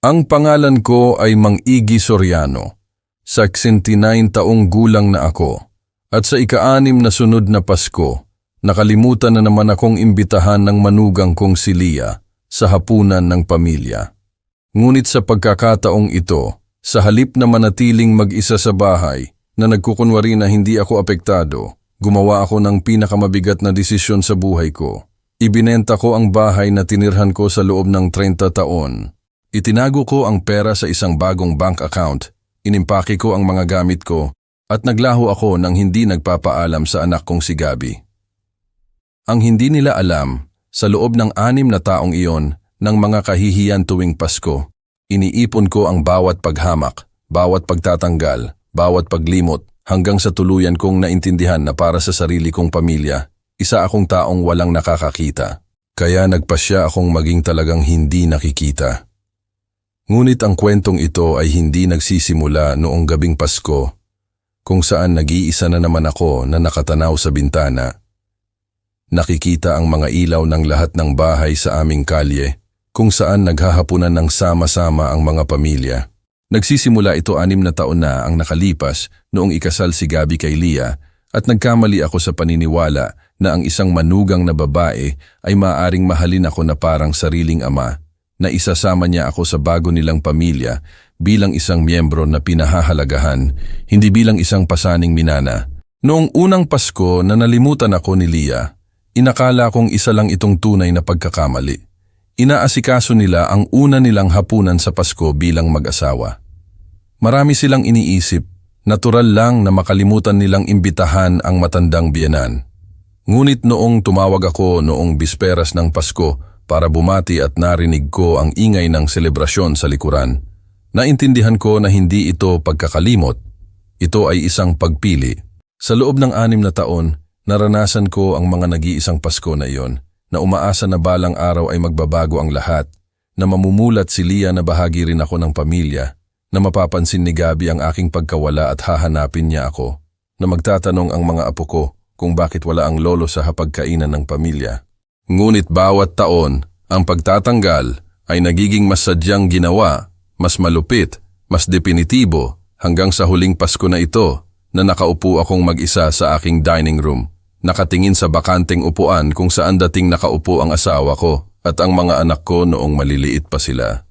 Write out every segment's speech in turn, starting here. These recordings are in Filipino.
Ang pangalan ko ay Mang Iggy Soriano. 69 taong gulang na ako. At sa ika-6 na sunod na Pasko, nakalimutan na naman akong imbitahan ng manugang kong si Lia sa hapunan ng pamilya. Ngunit sa pagkakataong ito, sa halip na manatiling mag-isa sa bahay na nagkukunwari na hindi ako apektado, gumawa ako ng pinakamabigat na desisyon sa buhay ko. Ibinenta ko ang bahay na tinirhan ko sa loob ng 30 taon. Itinago ko ang pera sa isang bagong bank account, inimpake ko ang mga gamit ko, at naglaho ako nang hindi nagpapaalam sa anak kong si Gabby. Ang hindi nila alam, sa loob ng 6 na taong iyon, ng mga kahihiyan tuwing Pasko, iniipon ko ang bawat paghamak, bawat pagtatanggal, bawat paglimot, hanggang sa tuluyan kong naintindihan na para sa sarili kong pamilya, isa akong taong walang nakakakita. Kaya nagpasya akong maging talagang hindi nakikita. Ngunit ang kwentong ito ay hindi nagsisimula noong gabing Pasko, kung saan nag-iisa na naman ako na nakatanaw sa bintana. Nakikita ang mga ilaw ng lahat ng bahay sa aming kalye, kung saan naghahapunan ng sama-sama ang mga pamilya. Nagsisimula ito 6 na taon na ang nakalipas noong ikasal si Gabby kay Lia, at nagkamali ako sa paniniwala na ang isang manugang na babae ay maaaring mahalin ako na parang sariling ama, na isasama niya ako sa bago nilang pamilya bilang isang miyembro na pinahahalagahan, hindi bilang isang pasaning minana. Noong unang Pasko na nalimutan ako ni Lia, inakala kong isa lang itong tunay na pagkakamali. Inaasikaso nila ang una nilang hapunan sa Pasko bilang mag-asawa. Marami silang iniisip, natural lang na makalimutan nilang imbitahan ang matandang biyenan. Ngunit noong tumawag ako noong bisperas ng Pasko para bumati at narinig ko ang ingay ng selebrasyon sa likuran, naintindihan ko na hindi ito pagkakalimot, ito ay isang pagpili. Sa loob ng 6 na taon, naranasan ko ang mga nag-iisang Pasko na iyon, na umaasa na balang araw ay magbabago ang lahat, na mamumulat si Lia na bahagi rin ako ng pamilya, na mapapansin ni Gabby ang aking pagkawala at hahanapin niya ako, na magtatanong ang mga apo ko kung bakit wala ang lolo sa hapagkainan ng pamilya. Ngunit bawat taon, ang pagtatanggal ay nagiging mas sadyang ginawa, mas malupit, mas definitibo, hanggang sa huling Pasko na ito, na nakaupo akong mag-isa sa aking dining room, nakatingin sa bakanteng upuan kung saan dating nakaupo ang asawa ko at ang mga anak ko noong maliliit pa sila.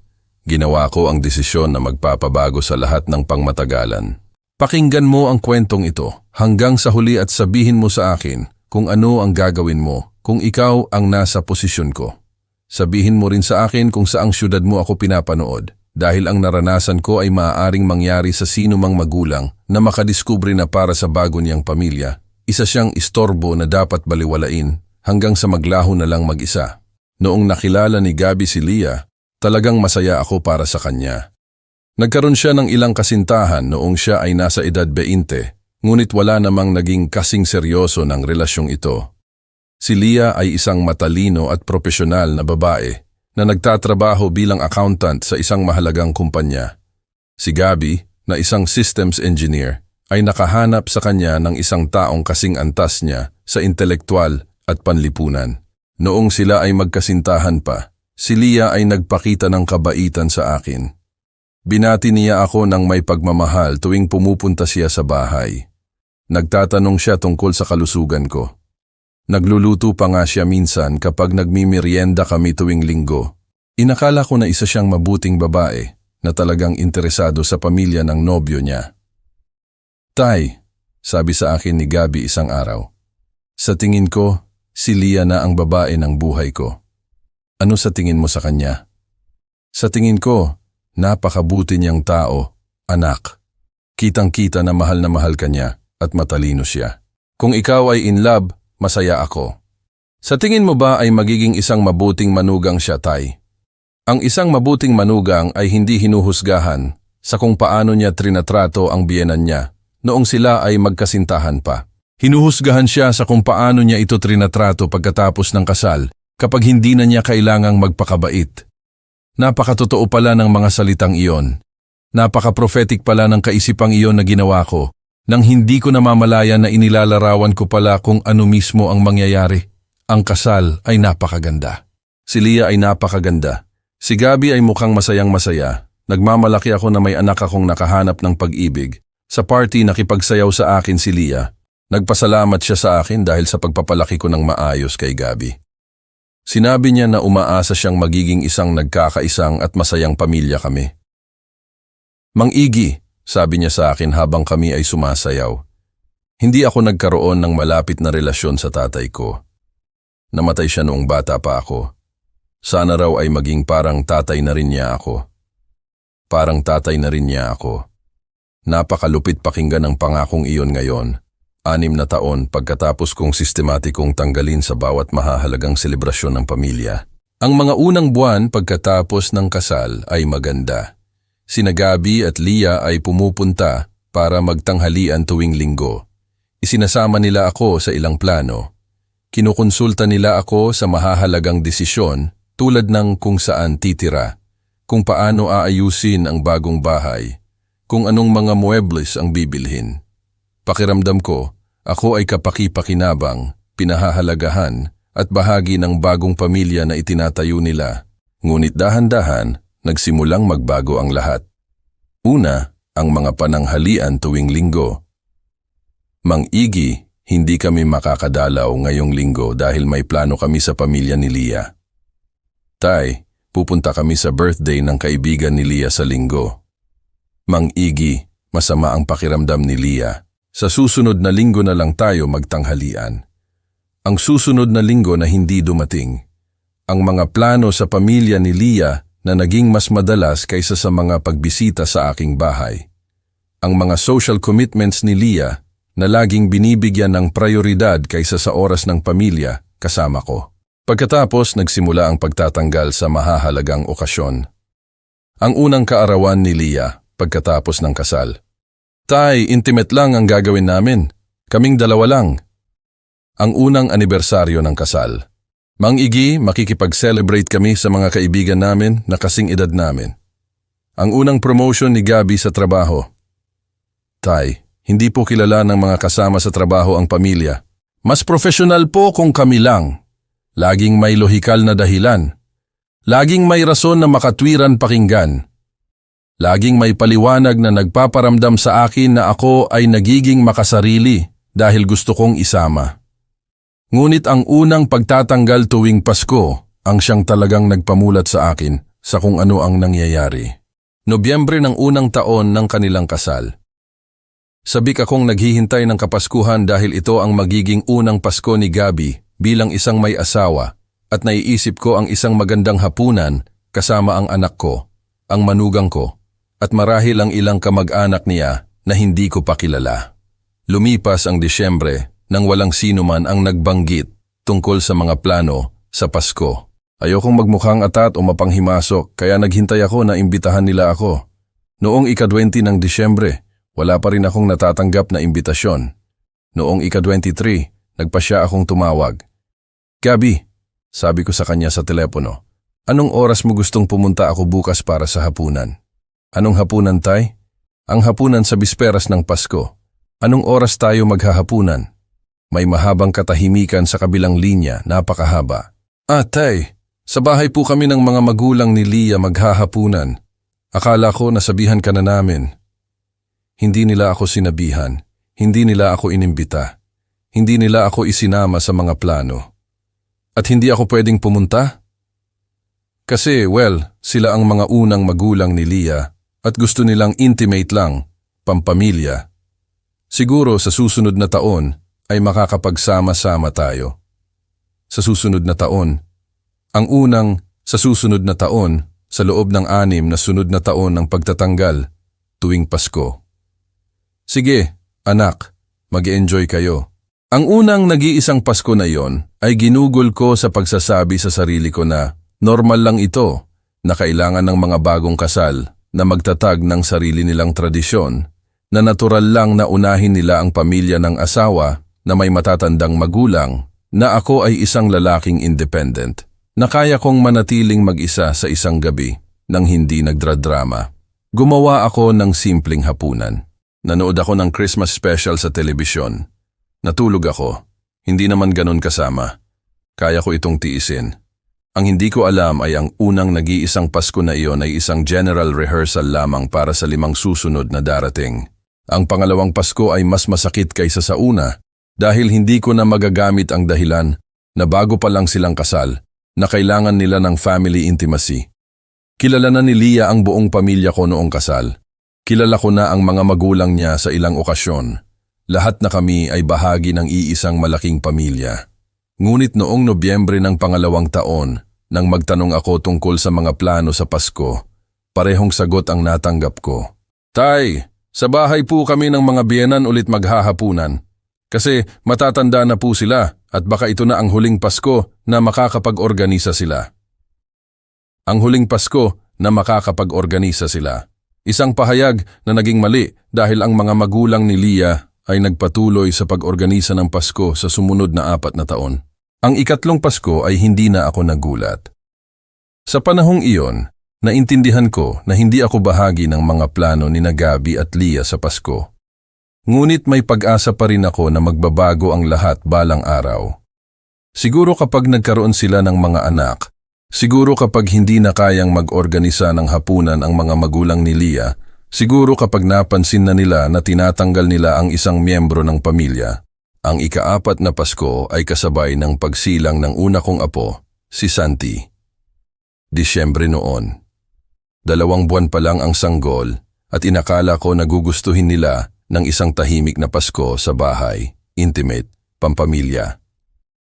Ginawa ko ang desisyon na magpapabago sa lahat ng pangmatagalan. Pakinggan mo ang kwentong ito hanggang sa huli at sabihin mo sa akin kung ano ang gagawin mo kung ikaw ang nasa posisyon ko. Sabihin mo rin sa akin kung saang syudad mo ako pinapanood, dahil ang naranasan ko ay maaaring mangyari sa sino mang magulang na makadiskubre na para sa bago niyang pamilya, isa siyang istorbo na dapat baliwalain hanggang sa maglaho na lang mag-isa. Noong nakilala ni Gabby si Lia, talagang masaya ako para sa kanya. Nagkaroon siya ng ilang kasintahan noong siya ay nasa edad 20, ngunit wala namang naging kasing seryoso ng relasyong ito. Si Lia ay isang matalino at profesional na babae na nagtatrabaho bilang accountant sa isang mahalagang kumpanya. Si Gabby, na isang systems engineer, ay nakahanap sa kanya ng isang taong kasing antas niya sa intelektual at panlipunan. Noong sila ay magkasintahan pa, si Lia ay nagpakita ng kabaitan sa akin. Binati niya ako ng may pagmamahal tuwing pumupunta siya sa bahay. Nagtatanong siya tungkol sa kalusugan ko. Nagluluto pa nga siya minsan kapag nagmimerienda kami tuwing Linggo. Inakala ko na isa siyang mabuting babae na talagang interesado sa pamilya ng nobyo niya. "Tay," sabi sa akin ni Gabby isang araw, "sa tingin ko, si Lia na ang babae ng buhay ko. Ano sa tingin mo sa kanya?" "Sa tingin ko, napakabuti niyang tao, anak. Kitang-kita na mahal ka niya at matalino siya. Kung ikaw ay in love, masaya ako." "Sa tingin mo ba ay magiging isang mabuting manugang siya, Tay?" Ang isang mabuting manugang ay hindi hinuhusgahan sa kung paano niya trinatrato ang biyenan niya noong sila ay magkasintahan pa. Hinuhusgahan siya sa kung paano niya ito trinatrato pagkatapos ng kasal kapag hindi na niya kailangang magpakabait. Napakatotoo pala ng mga salitang iyon. Napaka-prophetic pala ng kaisipang iyon na ginawa ko nang hindi ko namamalayan na inilalarawan ko pala kung ano mismo ang mangyayari. Ang kasal ay napakaganda. Si Lia ay napakaganda. Si Gabi ay mukhang masayang-masaya. Nagmamalaki ako na may anak akong nakahanap ng pag-ibig. Sa party nakipagsayaw sa akin si Leah. Nagpasalamat siya sa akin dahil sa pagpapalaki ko ng maayos kay Gabi. Sinabi niya na umaasa siyang magiging isang nagkakaisang at masayang pamilya kami. Mang Iggy, sabi niya sa akin habang kami ay sumasayaw. Hindi ako nagkaroon ng malapit na relasyon sa tatay ko. Namatay siya noong bata pa ako. Sana raw ay maging parang tatay na rin niya ako. Parang tatay na rin niya ako. Napakalupit pakinggan ang pangakong iyon ngayon. 6 na taon pagkatapos kong sistematikong tanggalin sa bawat mahahalagang selebrasyon ng pamilya. Ang mga unang buwan pagkatapos ng kasal ay maganda. Sina Gabi at Leah ay pumupunta para magtanghalian tuwing linggo. Isinasama nila ako sa ilang plano. Kinukonsulta nila ako sa mahahalagang desisyon tulad ng kung saan titira, kung paano aayusin ang bagong bahay, kung anong mga muebles ang bibilhin. Pakiramdam ko, ako ay kapaki-pakinabang, pinahahalagahan at bahagi ng bagong pamilya na itinatayo nila. Ngunit dahan-dahan, nagsimulang magbago ang lahat. Una, ang mga pananghalian tuwing linggo. Mang Iggy, hindi kami makakadalaw ngayong linggo dahil may plano kami sa pamilya ni Leah. Tay, pupunta kami sa birthday ng kaibigan ni Leah sa linggo. Mang Iggy, masama ang pakiramdam ni Leah. Sa susunod na linggo na lang tayo magtanghalian. Ang susunod na linggo na hindi dumating. Ang mga plano sa pamilya ni Leah na naging mas madalas kaysa sa mga pagbisita sa aking bahay. Ang mga social commitments ni Leah na laging binibigyan ng prioridad kaysa sa oras ng pamilya kasama ko. Pagkatapos nagsimula ang pagtatanggal sa mahahalagang okasyon. Ang unang kaarawan ni Leah pagkatapos ng kasal. Tay, intimate lang ang gagawin namin. Kaming 2 lang. Ang unang anibersaryo ng kasal. Mang Iggy, makikipag-celebrate kami sa mga kaibigan namin na kasing edad namin. Ang unang promotion ni Gabi sa trabaho. Tay, hindi po kilala ng mga kasama sa trabaho ang pamilya. Mas profesional po kung kami lang. Laging may lohikal na dahilan. Laging may rason na makatwiran pakinggan. Laging may paliwanag na nagpaparamdam sa akin na ako ay nagiging makasarili dahil gusto kong isama. Ngunit ang unang pagtatanggal tuwing Pasko ang siyang talagang nagpamulat sa akin sa kung ano ang nangyayari. Nobyembre ng unang taon ng kanilang kasal. Sabik akong naghihintay ng Kapaskuhan dahil ito ang magiging unang Pasko ni Gabi bilang isang may asawa at naiisip ko ang isang magandang hapunan kasama ang anak ko, ang manugang ko, at marahil ang ilang kamag-anak niya na hindi ko pa kilala. Lumipas ang Disyembre nang walang sino man ang nagbanggit tungkol sa mga plano sa Pasko. Ayokong magmukhang atat o mapanghimasok kaya naghintay ako na imbitahan nila ako. Noong ika-20 ng Disyembre, wala pa rin akong natatanggap na imbitasyon. Noong ika-23, nagpasya akong tumawag. Gabi, sabi ko sa kanya sa telepono, anong oras mo gustong pumunta ako bukas para sa hapunan? Anong hapunan, tay? Ang hapunan sa bisperas ng Pasko. Anong oras tayo maghahapunan? May mahabang katahimikan sa kabilang linya, napakahaba. Tay, sa bahay po kami ng mga magulang ni Leah maghahapunan. Akala ko nasabihan ka na namin. Hindi nila ako sinabihan, hindi nila ako inimbita, hindi nila ako isinama sa mga plano. At hindi ako pwedeng pumunta? Kasi, sila ang mga unang magulang ni Leah at gusto nilang intimate lang, pampamilya. Siguro sa susunod na taon ay makakapagsama-sama tayo. Sa susunod na taon. Ang unang sa susunod na taon sa loob ng 6 na sunod na taon ng pagtatanggal tuwing Pasko. Sige, anak, mag-enjoy kayo. Ang unang nag-iisang Pasko na yon ay ginugol ko sa pagsasabi sa sarili ko na normal lang ito na kailangan ng mga bagong kasal na magtatag ng sarili nilang tradisyon, na natural lang na unahin nila ang pamilya ng asawa na may matatandang magulang, na ako ay isang lalaking independent, na kaya kong manatiling mag-isa sa isang gabi nang hindi nagdradrama. Gumawa ako ng simpleng hapunan. Nanood ako ng Christmas special sa telebisyon. Natulog ako. Hindi naman ganon kasama. Kaya ko itong tiisin. Ang hindi ko alam ay ang unang nag-iisang Pasko na iyon ay isang general rehearsal lamang para sa 5 susunod na darating. Ang pangalawang Pasko ay mas masakit kaysa sa una dahil hindi ko na magagamit ang dahilan na bago pa lang silang kasal na kailangan nila ng family intimacy. Kilala na ni Leah ang buong pamilya ko noong kasal. Kilala ko na ang mga magulang niya sa ilang okasyon. Lahat na kami ay bahagi ng iisang malaking pamilya. Ngunit noong Nobyembre ng pangalawang taon, nang magtanong ako tungkol sa mga plano sa Pasko, parehong sagot ang natanggap ko. Tay, sa bahay po kami ng mga biyenan ulit maghahapunan. Kasi matatanda na po sila at baka ito na ang huling Pasko na makakapag-organisa sila. Ang huling Pasko na makakapag-organisa sila. Isang pahayag na naging mali dahil ang mga magulang ni Leah ay nagpatuloy sa pag-organisa ng Pasko sa sumunod na 4 na taon. Ang ikatlong Pasko ay hindi na ako nagulat. Sa panahong iyon, naintindihan ko na hindi ako bahagi ng mga plano ni Gabi at Leah sa Pasko. Ngunit may pag-asa pa rin ako na magbabago ang lahat balang araw. Siguro kapag nagkaroon sila ng mga anak, siguro kapag hindi na kayang mag-organisa ng hapunan ang mga magulang ni Leah, siguro kapag napansin na nila na tinatanggal nila ang isang miyembro ng pamilya, ang ika-4 na Pasko ay kasabay ng pagsilang ng una kong apo, si Santi. Disyembre noon. 2 buwan pa lang ang sanggol at inakala ko na gugustuhin nila ng isang tahimik na Pasko sa bahay, intimate, pampamilya.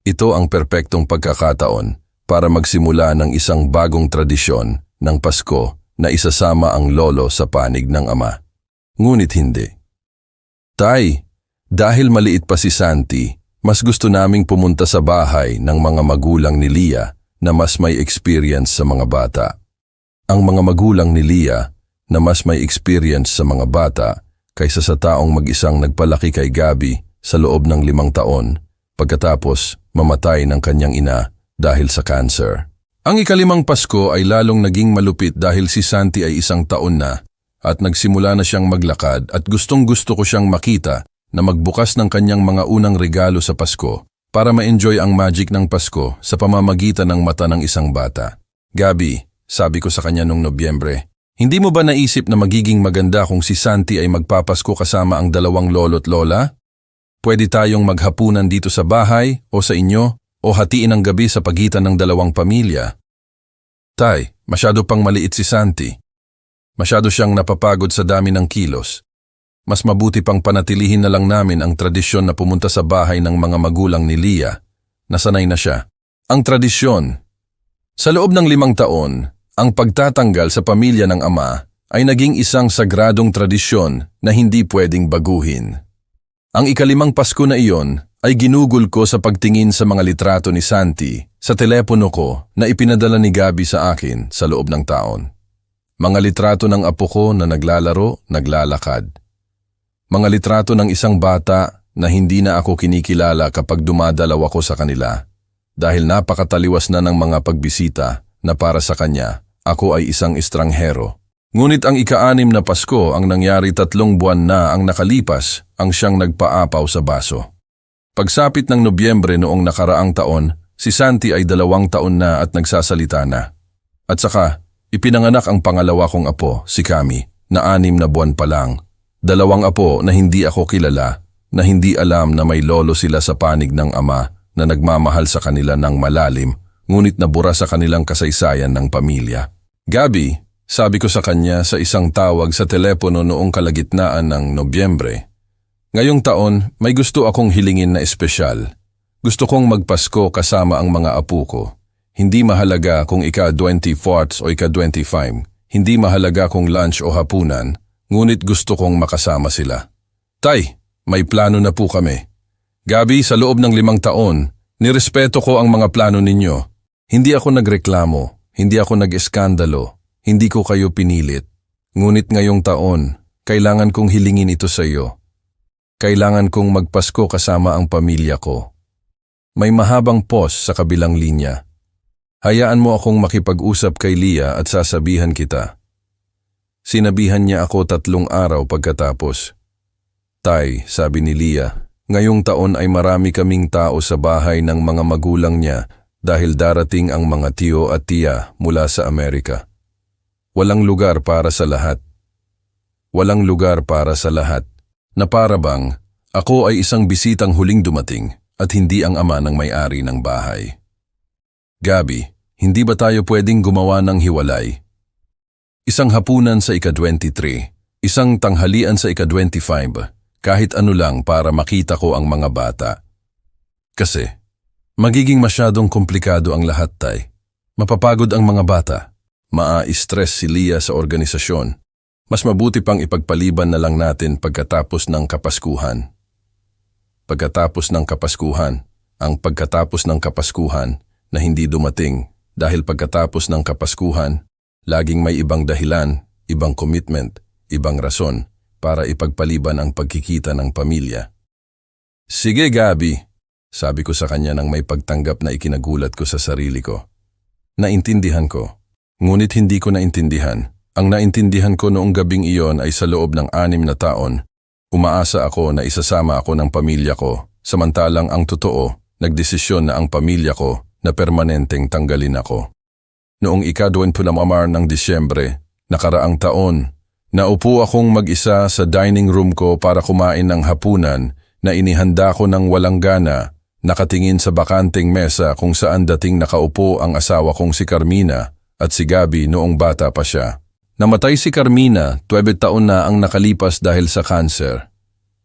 Ito ang perpektong pagkakataon para magsimula ng isang bagong tradisyon ng Pasko na isasama ang lolo sa panig ng ama. Ngunit hindi. Tay, dahil maliit pa si Santi, mas gusto naming pumunta sa bahay ng mga magulang ni Leah na mas may experience sa mga bata. Ang mga magulang ni Leah na mas may experience sa mga bata kaysa sa taong mag-isang nagpalaki kay Gabi sa loob ng 5 taon pagkatapos mamatay ng kanyang ina dahil sa cancer. Ang ika-5 Pasko ay lalong naging malupit dahil si Santi ay 1 taon na at nagsimula na siyang maglakad at gustong-gusto ko siyang makita na magbukas ng kanyang mga unang regalo sa Pasko para ma-enjoy ang magic ng Pasko sa pamamagitan ng mata ng isang bata. Gabi, sabi ko sa kanya noong Nobyembre, hindi mo ba naisip na magiging maganda kung si Santi ay magpapasko kasama ang 2 lolo't lola? Pwede tayong maghapunan dito sa bahay o sa inyo o hatiin ang gabi sa pagitan ng 2 pamilya. Tay, masyado pang maliit si Santi. Masyado siyang napapagod sa dami ng kilos. Mas mabuti pang panatilihin na lang namin ang tradisyon na pumunta sa bahay ng mga magulang ni Leah. Nasanay na siya. Ang tradisyon. Sa loob ng 5 taon, ang pagtatanggal sa pamilya ng ama ay naging isang sagradong tradisyon na hindi pwedeng baguhin. Ang ika-5 Pasko na iyon ay ginugol ko sa pagtingin sa mga litrato ni Santi sa telepono ko na ipinadala ni Gabi sa akin sa loob ng taon. Mga litrato ng apo ko na naglalaro, naglalakad. Mga litrato ng isang bata na hindi na ako kinikilala kapag dumadalaw ako sa kanila dahil napakataliwas na ng mga pagbisita na para sa kanya, ako ay isang estranghero. Ngunit ang ika-6 na Pasko ang nangyari 3 buwan na ang nakalipas ang siyang nagpaapaw sa baso. Pagsapit ng Nobyembre noong nakaraang taon, si Santi ay 2 taon na at nagsasalita na. At saka, ipinanganak ang pangalawa kong apo, si Kami, na 6 na buwan pa lang. 2 apo na hindi ako kilala, na hindi alam na may lolo sila sa panig ng ama na nagmamahal sa kanila ng malalim, ngunit nabura sa kanilang kasaysayan ng pamilya. Gabi, sabi ko sa kanya sa isang tawag sa telepono noong kalagitnaan ng Nobyembre, ngayong taon may gusto akong hilingin na espesyal. Gusto kong magpasko kasama ang mga apo ko. Hindi mahalaga kung ika-24 o ika-25, hindi mahalaga kung lunch o hapunan, ngunit gusto kong makasama sila. Tay, may plano na po kami. Gabi, sa loob ng 5 taon, nirespeto ko ang mga plano ninyo. Hindi ako nagreklamo, hindi ako nag-eskandalo, hindi ko kayo pinilit. Ngunit ngayong taon, kailangan kong hilingin ito sa iyo. Kailangan kong magpasko kasama ang pamilya ko. May mahabang pause sa kabilang linya. Hayaan mo akong makipag-usap kay Leah at sasabihan kita. Sinabihan niya ako 3 araw pagkatapos. Tay, sabi ni Leah, ngayong taon ay marami kaming tao sa bahay ng mga magulang niya dahil darating ang mga tiyo at tiya mula sa Amerika. Walang lugar para sa lahat. Walang lugar para sa lahat, na para bang ako ay isang bisitang huling dumating at hindi ang ama ng may-ari ng bahay. Gabi, hindi ba tayo pwedeng gumawa ng hiwalay? Isang hapunan sa ika-23, isang tanghalian sa ika-25, kahit ano lang para makita ko ang mga bata. Kasi, magiging masyadong komplikado ang lahat, tay. Mapapagod ang mga bata. Maa-stress si Lia sa organisasyon. Mas mabuti pang ipagpaliban na lang natin pagkatapos ng Kapaskuhan. Pagkatapos ng Kapaskuhan, ang pagkatapos ng Kapaskuhan na hindi dumating dahil pagkatapos ng Kapaskuhan, laging may ibang dahilan, ibang commitment, ibang rason para ipagpaliban ang pagkikita ng pamilya. Sige, Gabi, sabi ko sa kanya nang may pagtanggap na ikinagulat ko sa sarili ko. Naintindihan ko, ngunit hindi ko naintindihan. Ang naintindihan ko noong gabing iyon ay sa loob ng 6 na taon, umaasa ako na isasama ako ng pamilya ko, samantalang ang totoo, nagdesisyon na ang pamilya ko na permanenteng tanggalin ako. Noong ika-24 ng Disyembre, nakaraang taon, naupo akong mag-isa sa dining room ko para kumain ng hapunan na inihanda ko ng walang gana, nakatingin sa bakanting mesa kung saan dating nakaupo ang asawa kong si Carmina at si Gabi noong bata pa siya. Namatay si Carmina, 12 taon na ang nakalipas dahil sa cancer.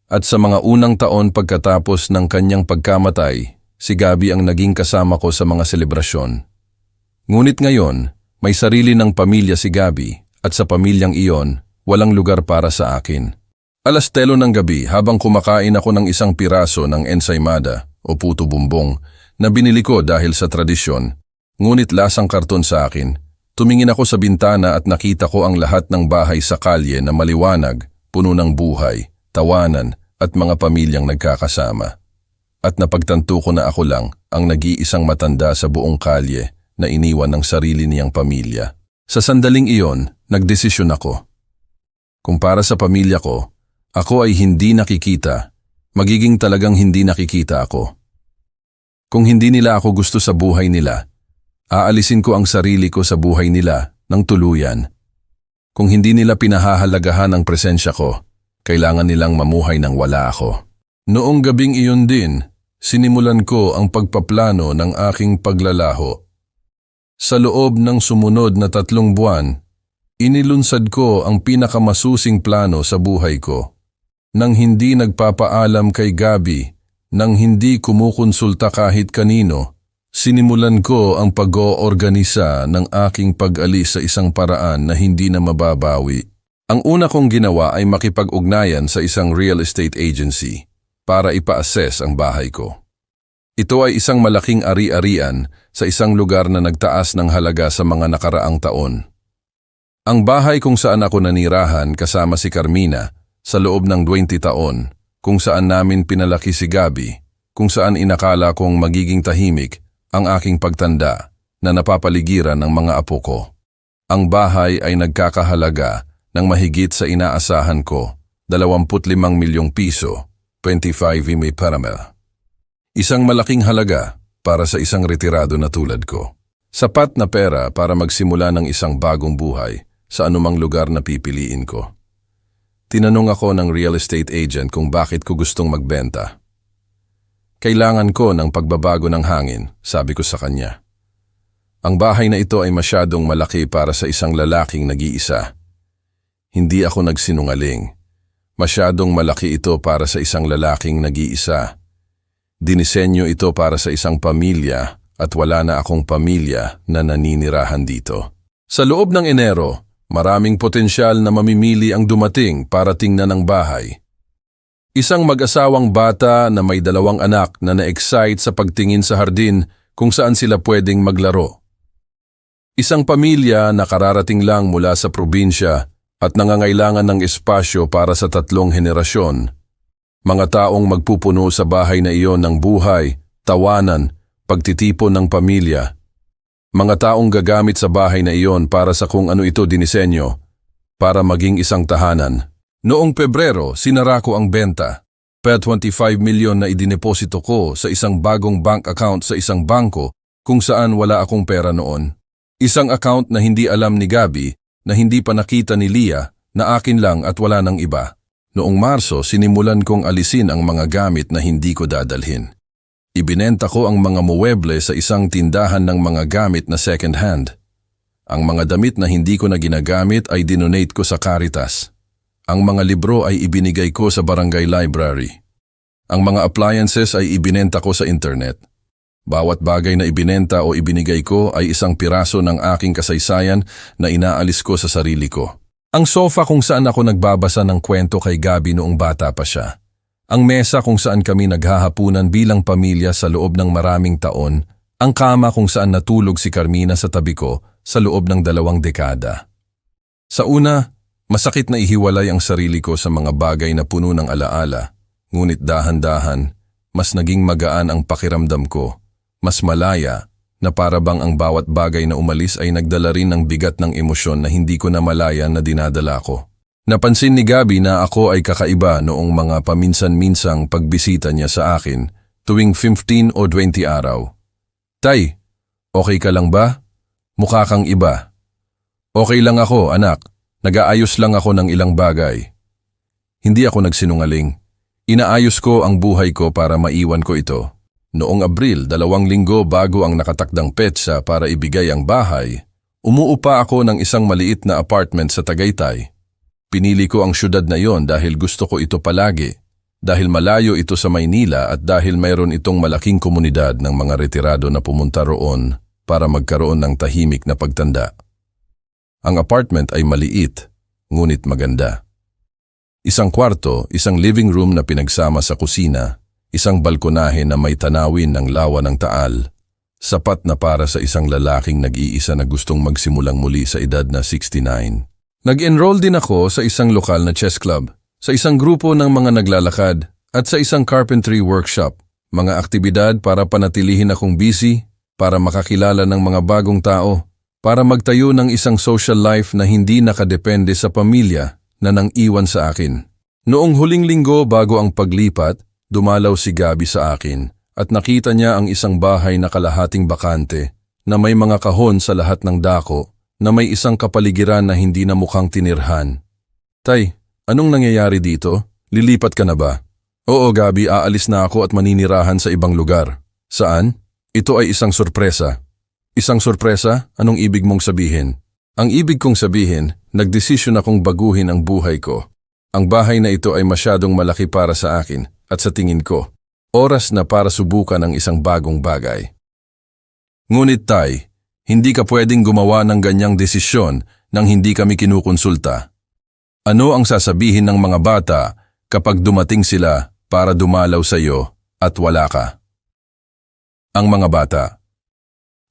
At sa mga unang taon pagkatapos ng kanyang pagkamatay, si Gabi ang naging kasama ko sa mga selebrasyon. Ngunit ngayon, may sarili ng pamilya si Gabi at sa pamilyang iyon, walang lugar para sa akin. 10:00 ng gabi habang kumakain ako ng isang piraso ng ensaymada o puto bumbong na binili ko dahil sa tradisyon, ngunit lasang karton sa akin, tumingin ako sa bintana at nakita ko ang lahat ng bahay sa kalye na maliwanag, puno ng buhay, tawanan at mga pamilyang nagkakasama. At napagtanto ko na ako lang ang nag-iisang matanda sa buong kalye na iniwan ng sarili niyang pamilya. Sa sandaling iyon, nagdesisyon ako. Kung para sa pamilya ko, ako ay hindi nakikita, magiging talagang hindi nakikita ako. Kung hindi nila ako gusto sa buhay nila, aalisin ko ang sarili ko sa buhay nila ng tuluyan. Kung hindi nila pinahahalagahan ang presensya ko, kailangan nilang mamuhay nang wala ako. Noong gabing iyon din, sinimulan ko ang pagpaplano ng aking paglalaho. Sa loob ng sumunod na 3 buwan, inilunsad ko ang pinakamasusing plano sa buhay ko. Nang hindi nagpapaalam kay Gabi, nang hindi kumukonsulta kahit kanino, sinimulan ko ang pag-oorganisa ng aking pag-alis sa isang paraan na hindi na mababawi. Ang una kong ginawa ay makipag-ugnayan sa isang real estate agency para ipa-assess ang bahay ko. Ito ay isang malaking ari-arian sa isang lugar na nagtaas ng halaga sa mga nakaraang taon. Ang bahay kung saan ako nanirahan kasama si Carmina sa loob ng 20 taon, kung saan namin pinalaki si Gabi, kung saan inakala kong magiging tahimik ang aking pagtanda na napapaligiran ng mga apo ko. Ang bahay ay nagkakahalaga ng mahigit sa inaasahan ko, 25 milyong piso, 25 may paramel. Isang malaking halaga para sa isang retirado na tulad ko. Sapat na pera para magsimula ng isang bagong buhay sa anumang lugar na pipiliin ko. Tinanong ako ng real estate agent kung bakit ko gustong magbenta. Kailangan ko ng pagbabago ng hangin, sabi ko sa kanya. Ang bahay na ito ay masyadong malaki para sa isang lalaking nag-iisa. Hindi ako nagsinungaling. Masyadong malaki ito para sa isang lalaking nag-iisa. Dinisenyo ito para sa isang pamilya at wala na akong pamilya na naninirahan dito. Sa loob ng Enero, maraming potensyal na mamimili ang dumating para tingnan ang bahay. Isang mag-asawang bata na may 2 anak na na-excite sa pagtingin sa hardin kung saan sila pwedeng maglaro. Isang pamilya na kararating lang mula sa probinsya at nangangailangan ng espasyo para sa 3 henerasyon. Mga taong magpupuno sa bahay na iyon ng buhay, tawanan, pagtitipon ng pamilya. Mga taong gagamit sa bahay na iyon para sa kung ano ito dinisenyo, para maging isang tahanan. Noong Pebrero, sinara ko ang benta. Per 25 milyon na idineposito ko sa isang bagong bank account sa isang bangko kung saan wala akong pera noon. Isang account na hindi alam ni Gabby, na hindi pa nakita ni Leah, na akin lang at wala ng iba. Noong Marso, sinimulan kong alisin ang mga gamit na hindi ko dadalhin. Ibinenta ko ang mga muweble sa isang tindahan ng mga gamit na second hand. Ang mga damit na hindi ko na ginagamit ay dinonate ko sa Caritas. Ang mga libro ay ibinigay ko sa barangay library. Ang mga appliances ay ibinenta ko sa internet. Bawat bagay na ibinenta o ibinigay ko ay isang piraso ng aking kasaysayan na inaalis ko sa sarili ko. Ang sofa kung saan ako nagbabasa ng kwento kay Gabby noong bata pa siya. Ang mesa kung saan kami naghahapunan bilang pamilya sa loob ng maraming taon. Ang kama kung saan natulog si Carmina sa tabi ko sa loob ng 2 dekada. Sa una, masakit na ihiwalay ang sarili ko sa mga bagay na puno ng alaala. Ngunit dahan-dahan, mas naging magaan ang pakiramdam ko. Mas malaya na para bang ang bawat bagay na umalis ay nagdala rin ng bigat ng emosyon na hindi ko na malaya na dinadala ko. Napansin ni Gabby na ako ay kakaiba noong mga paminsan-minsang pagbisita niya sa akin tuwing 15 o 20 araw. Tay, okay ka lang ba? Mukha kang iba. Okay lang ako, anak. Nag-aayos lang ako ng ilang bagay. Hindi ako nagsinungaling. Inaayos ko ang buhay ko para maiwan ko ito. Noong Abril, 2 linggo bago ang nakatakdang petsa para ibigay ang bahay, umuupa ako ng isang maliit na apartment sa Tagaytay. Pinili ko ang syudad na yon dahil gusto ko ito palagi, dahil malayo ito sa Maynila at dahil mayroon itong malaking komunidad ng mga retirado na pumunta roon para magkaroon ng tahimik na pagtanda. Ang apartment ay maliit, ngunit maganda. Isang kwarto, isang living room na pinagsama sa kusina, isang balkonahe na may tanawin ng lawa ng Taal, sapat na para sa isang lalaking nag-iisa na gustong magsimulang muli sa edad na 69. Nag-enroll din ako sa isang lokal na chess club, sa isang grupo ng mga naglalakad at sa isang carpentry workshop, mga aktibidad para panatilihin akong busy, para makakilala ng mga bagong tao, para magtayo ng isang social life na hindi nakadepende sa pamilya na nang iwan sa akin. Noong huling linggo bago ang paglipat, dumalaw si Gabby sa akin at nakita niya ang isang bahay na kalahating bakante na may mga kahon sa lahat ng dako na may isang kapaligiran na hindi na mukhang tinirhan. Tay, anong nangyayari dito? Lilipat ka na ba? Oo Gabby, aalis na ako at maninirahan sa ibang lugar. Saan? Ito ay isang sorpresa. Isang sorpresa? Anong ibig mong sabihin? Ang ibig kong sabihin, nagdesisyon akong baguhin ang buhay ko. Ang bahay na ito ay masyadong malaki para sa akin at sa tingin ko, oras na para subukan ang isang bagong bagay. Ngunit Tay, hindi ka pwedeng gumawa ng ganyang desisyon nang hindi kami kinukonsulta. Ano ang sasabihin ng mga bata kapag dumating sila para dumalaw sa iyo at wala ka? Ang mga bata.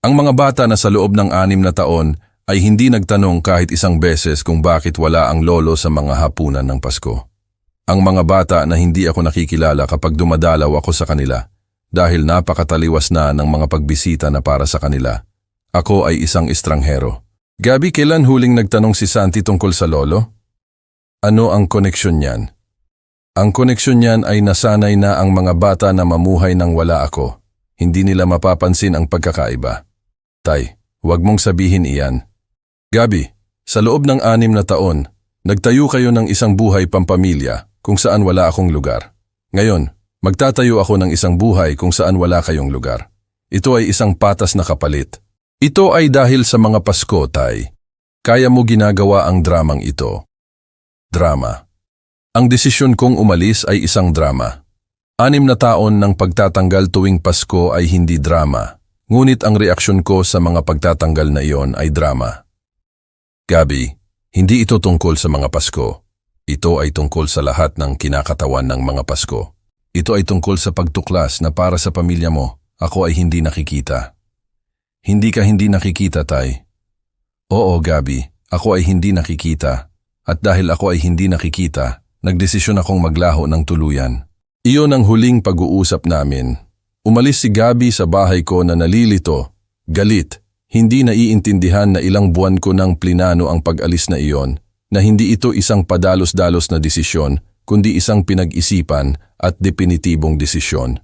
Ang mga bata na sa loob ng 6 na taon ay hindi nagtanong kahit isang beses kung bakit wala ang lolo sa mga hapunan ng Pasko. Ang mga bata na hindi ako nakikilala kapag dumadalaw ako sa kanila dahil napakataliwas na ng mga pagbisita na para sa kanila. Ako ay isang estranghero. Gabby, kailan huling nagtanong si Santi tungkol sa lolo? Ano ang koneksyon niyan? Ang koneksyon niyan ay nasanay na ang mga bata na mamuhay nang wala ako. Hindi nila mapapansin ang pagkakaiba. Tay, huwag mong sabihin iyan. Gabby, sa loob ng 6 na taon, nagtayo kayo ng isang buhay pampamilya kung saan wala akong lugar. Ngayon, magtatayo ako ng isang buhay kung saan wala kayong lugar. Ito ay isang patas na kapalit. Ito ay dahil sa mga Pasko, Tay. Kaya mo ginagawa ang dramang ito. Drama. Ang desisyon kong umalis ay isang drama. 6 na taon ng pagtatanggal tuwing Pasko ay hindi drama, ngunit ang reaksyon ko sa mga pagtatanggal na iyon ay drama. Gabby, hindi ito tungkol sa mga Pasko. Ito ay tungkol sa lahat ng kinakatawan ng mga Pasko. Ito ay tungkol sa pagtuklas na para sa pamilya mo, ako ay hindi nakikita. Hindi ka hindi nakikita, Tay. Oo, Gabby, ako ay hindi nakikita. At dahil ako ay hindi nakikita, nagdesisyon akong maglaho ng tuluyan. Iyon ang huling pag-uusap namin. Umalis si Gabby sa bahay ko na nalilito, galit, hindi naiintindihan na ilang buwan ko nang plinano ang pag-alis na iyon, na hindi ito isang padalos-dalos na desisyon, kundi isang pinag-isipan at definitibong desisyon.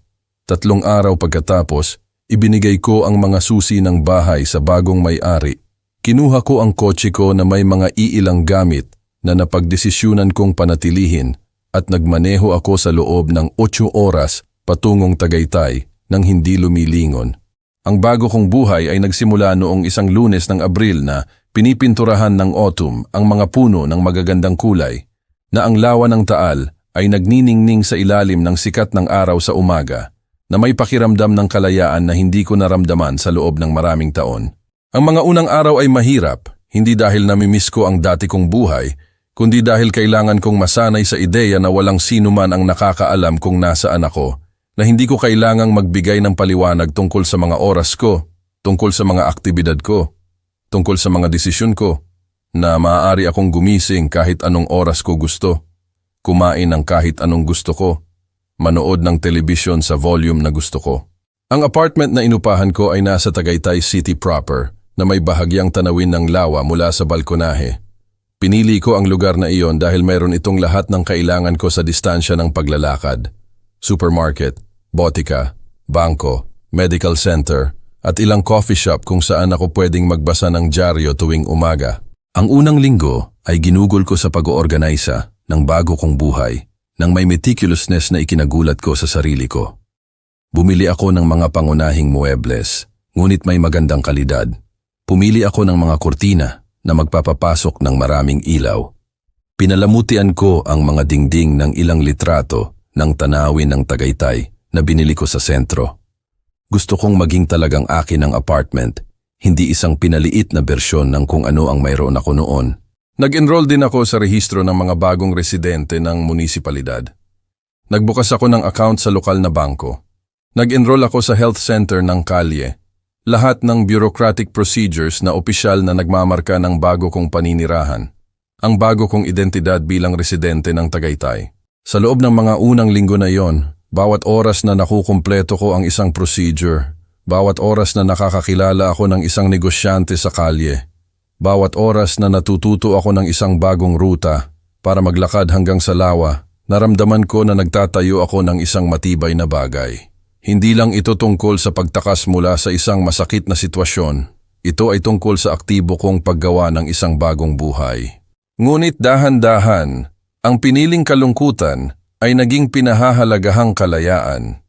3 araw pagkatapos, Ibinigay ko ang mga susi ng bahay sa bagong may-ari. Kinuha ko ang kotse ko na may mga iilang gamit na napagdesisyunan kong panatilihin at nagmaneho ako sa loob ng 8 oras patungong Tagaytay nang hindi lumilingon. Ang bago kong buhay ay nagsimula noong isang Lunes ng Abril na pinipinturahan ng autumn ang mga puno ng magagandang kulay, na ang lawa ng Taal ay nagniningning sa ilalim ng sikat ng araw sa umaga, na may pakiramdam ng kalayaan na hindi ko naramdaman sa loob ng maraming taon. Ang mga unang araw ay mahirap, hindi dahil namimiss ko ang dati kong buhay, kundi dahil kailangan kong masanay sa ideya na walang sino man ang nakakaalam kung nasaan ako, na hindi ko kailangang magbigay ng paliwanag tungkol sa mga oras ko, tungkol sa mga aktibidad ko, tungkol sa mga desisyon ko, na maaari akong gumising kahit anong oras ko gusto, kumain ng kahit anong gusto ko, manood ng telebisyon sa volume na gusto ko. Ang apartment na inupahan ko ay nasa Tagaytay City proper, na may bahagyang tanawin ng lawa mula sa balkonahe. Pinili ko ang lugar na iyon dahil mayroon itong lahat ng kailangan ko sa distansya ng paglalakad. Supermarket, botika, bangko, medical center, at ilang coffee shop kung saan ako pwedeng magbasa ng dyaryo tuwing umaga. Ang unang linggo ay ginugol ko sa pag-oorganisa ng bago kong buhay nang may meticulousness na ikinagulat ko sa sarili ko. Bumili ako ng mga pangunahing muebles, ngunit may magandang kalidad. Pumili ako ng mga kurtina na magpapapasok ng maraming ilaw. Pinalamutian ko ang mga dingding ng ilang litrato ng tanawin ng Tagaytay na binili ko sa sentro. Gusto kong maging talagang akin ang apartment, hindi isang pinaliit na bersyon ng kung ano ang mayroon ako noon. Nag-enroll din ako sa rehistro ng mga bagong residente ng munisipalidad. Nagbukas ako ng account sa lokal na bangko. Nag-enroll ako sa health center ng kalye. Lahat ng bureaucratic procedures na opisyal na nagmamarka ng bago kong paninirahan. Ang bago kong identidad bilang residente ng Tagaytay. Sa loob ng mga unang linggo na iyon, bawat oras na nakukumpleto ko ang isang procedure, bawat oras na nakakakilala ako ng isang negosyante sa kalye, bawat oras na natututo ako ng isang bagong ruta para maglakad hanggang sa lawa, naramdaman ko na nagtatayo ako ng isang matibay na bagay. Hindi lang ito tungkol sa pagtakas mula sa isang masakit na sitwasyon, ito ay tungkol sa aktibo kong paggawa ng isang bagong buhay. Ngunit dahan-dahan, ang piniling kalungkutan ay naging pinahahalagahang kalayaan.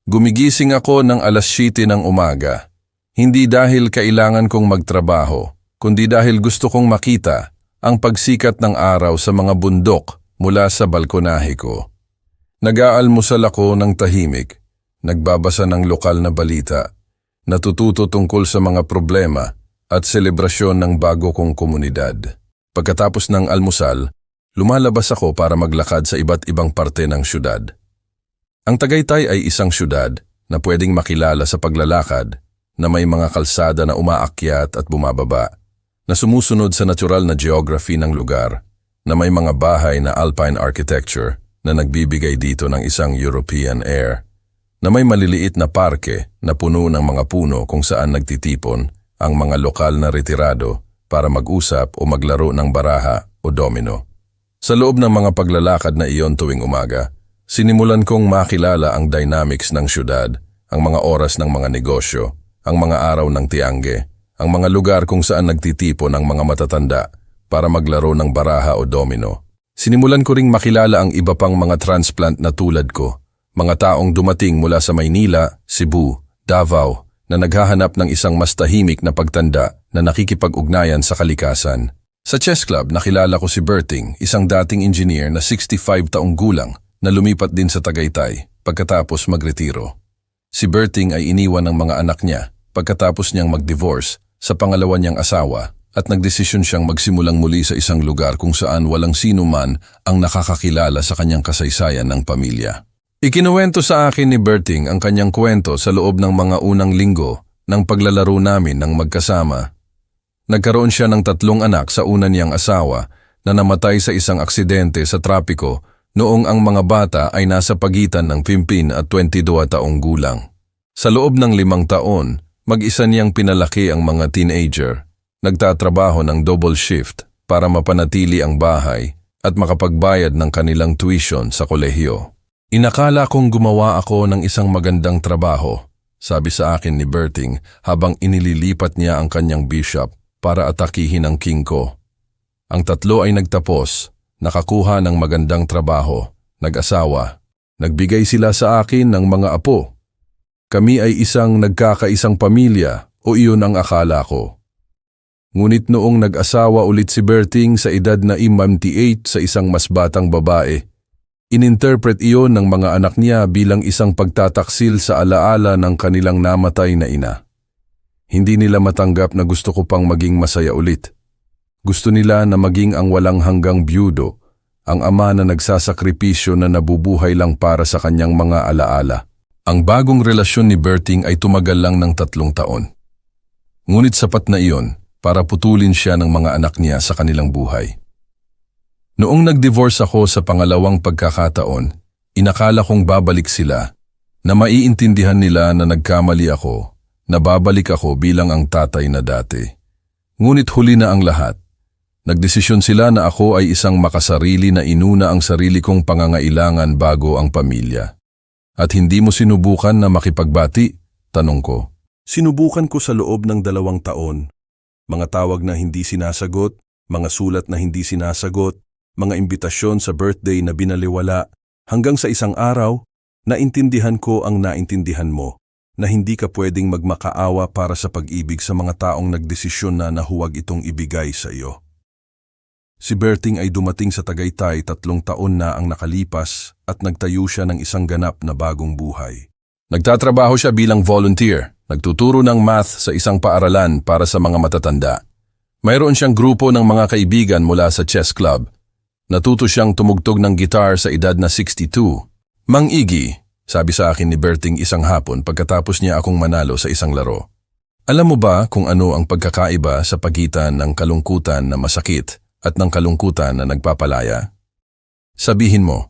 Gumigising ako ng 7:00 ng umaga, hindi dahil kailangan kong magtrabaho, kundi dahil gusto kong makita ang pagsikat ng araw sa mga bundok mula sa balkonahe ko. Nag-aalmusal ako ng tahimik, nagbabasa ng lokal na balita, natututo tungkol sa mga problema at selebrasyon ng bago kong komunidad. Pagkatapos ng almusal, lumalabas ako para maglakad sa iba't ibang parte ng syudad. Ang Tagaytay ay isang syudad na pwedeng makilala sa paglalakad, na may mga kalsada na umaakyat at bumababa, na sumusunod sa natural na geography ng lugar, na may mga bahay na alpine architecture na nagbibigay dito ng isang European air, na may maliliit na parke na puno ng mga puno kung saan nagtitipon ang mga lokal na retirado para mag-usap o maglaro ng baraha o domino. Sa loob ng mga paglalakad na iyon tuwing umaga, sinimulan kong makilala ang dynamics ng syudad, ang mga oras ng mga negosyo, ang mga araw ng tiangge, ang mga lugar kung saan nagtitipon ang mga matatanda para maglaro ng baraha o domino. Sinimulan ko ring makilala ang iba pang mga transplant na tulad ko, mga taong dumating mula sa Maynila, Cebu, Davao, na naghahanap ng isang mas tahimik na pagtanda na nakikipag-ugnayan sa kalikasan. Sa chess club, nakilala ko si Berting, isang dating engineer na 65 taong gulang na lumipat din sa Tagaytay pagkatapos magretiro. Si Berting ay iniwan ng mga anak niya pagkatapos niyang mag-divorce sa pangalawa niyang asawa at nagdesisyon siyang magsimulang muli sa isang lugar kung saan walang sino man ang nakakakilala sa kanyang kasaysayan ng pamilya. Ikinuwento sa akin ni Berting ang kanyang kwento sa loob ng mga unang linggo ng paglalaro namin ng magkasama. Nagkaroon siya ng 3 anak sa una niyang asawa na namatay sa isang aksidente sa trapiko noong ang mga bata ay nasa pagitan ng 15 at 22 taong gulang. Sa loob ng 5 taon, mag-isa niyang pinalaki ang mga teenager, nagtatrabaho ng double shift para mapanatili ang bahay at makapagbayad ng kanilang tuition sa kolehiyo. Inakala kong gumawa ako ng isang magandang trabaho, sabi sa akin ni Berting habang inililipat niya ang kanyang bishop para atakihin ang king ko. Ang tatlo ay nagtapos, nakakuha ng magandang trabaho, nag-asawa. Nagbigay sila sa akin ng mga apo. Kami ay isang nagkakaisang pamilya o iyon ang akala ko. Ngunit noong nag-asawa ulit si Berting sa edad na 58 sa isang mas batang babae, ininterpret iyon ng mga anak niya bilang isang pagtataksil sa alaala ng kanilang namatay na ina. Hindi nila matanggap na gusto ko pang maging masaya ulit. Gusto nila na maging ang walang hanggang byudo, ang ama na nagsasakripisyo na nabubuhay lang para sa kanyang mga alaala. Ang bagong relasyon ni Berting ay tumagal lang ng 3 taon. Ngunit sapat na iyon para putulin siya ng mga anak niya sa kanilang buhay. Noong nag-divorce ako sa pangalawang pagkakataon, inakala kong babalik sila, na maiintindihan nila na nagkamali ako, na babalik ako bilang ang tatay na dati. Ngunit huli na ang lahat. Nagdesisyon sila na ako ay isang makasarili na inuna ang sarili kong pangangailangan bago ang pamilya. At hindi mo sinubukan na makipagbati? Tanong ko. Sinubukan ko sa loob ng 2 taon. Mga tawag na hindi sinasagot, mga sulat na hindi sinasagot, mga imbitasyon sa birthday na binaliwala, hanggang sa isang araw, naintindihan ko ang naintindihan mo, na hindi ka pwedeng magmakaawa para sa pag-ibig sa mga taong nagdesisyon na huwag itong ibigay sa iyo. Si Berting ay dumating sa Tagaytay 3 taon na ang nakalipas at nagtayo siya ng isang ganap na bagong buhay. Nagtatrabaho siya bilang volunteer, nagtuturo ng math sa isang paaralan para sa mga matatanda. Mayroon siyang grupo ng mga kaibigan mula sa chess club. Natuto siyang tumugtog ng gitar sa edad na 62. Mang Iggy, sabi sa akin ni Berting isang hapon pagkatapos niya akong manalo sa isang laro. Alam mo ba kung ano ang pagkakaiba sa pagitan ng kalungkutan na masakit at ng kalungkutan na nagpapalaya? Sabihin mo,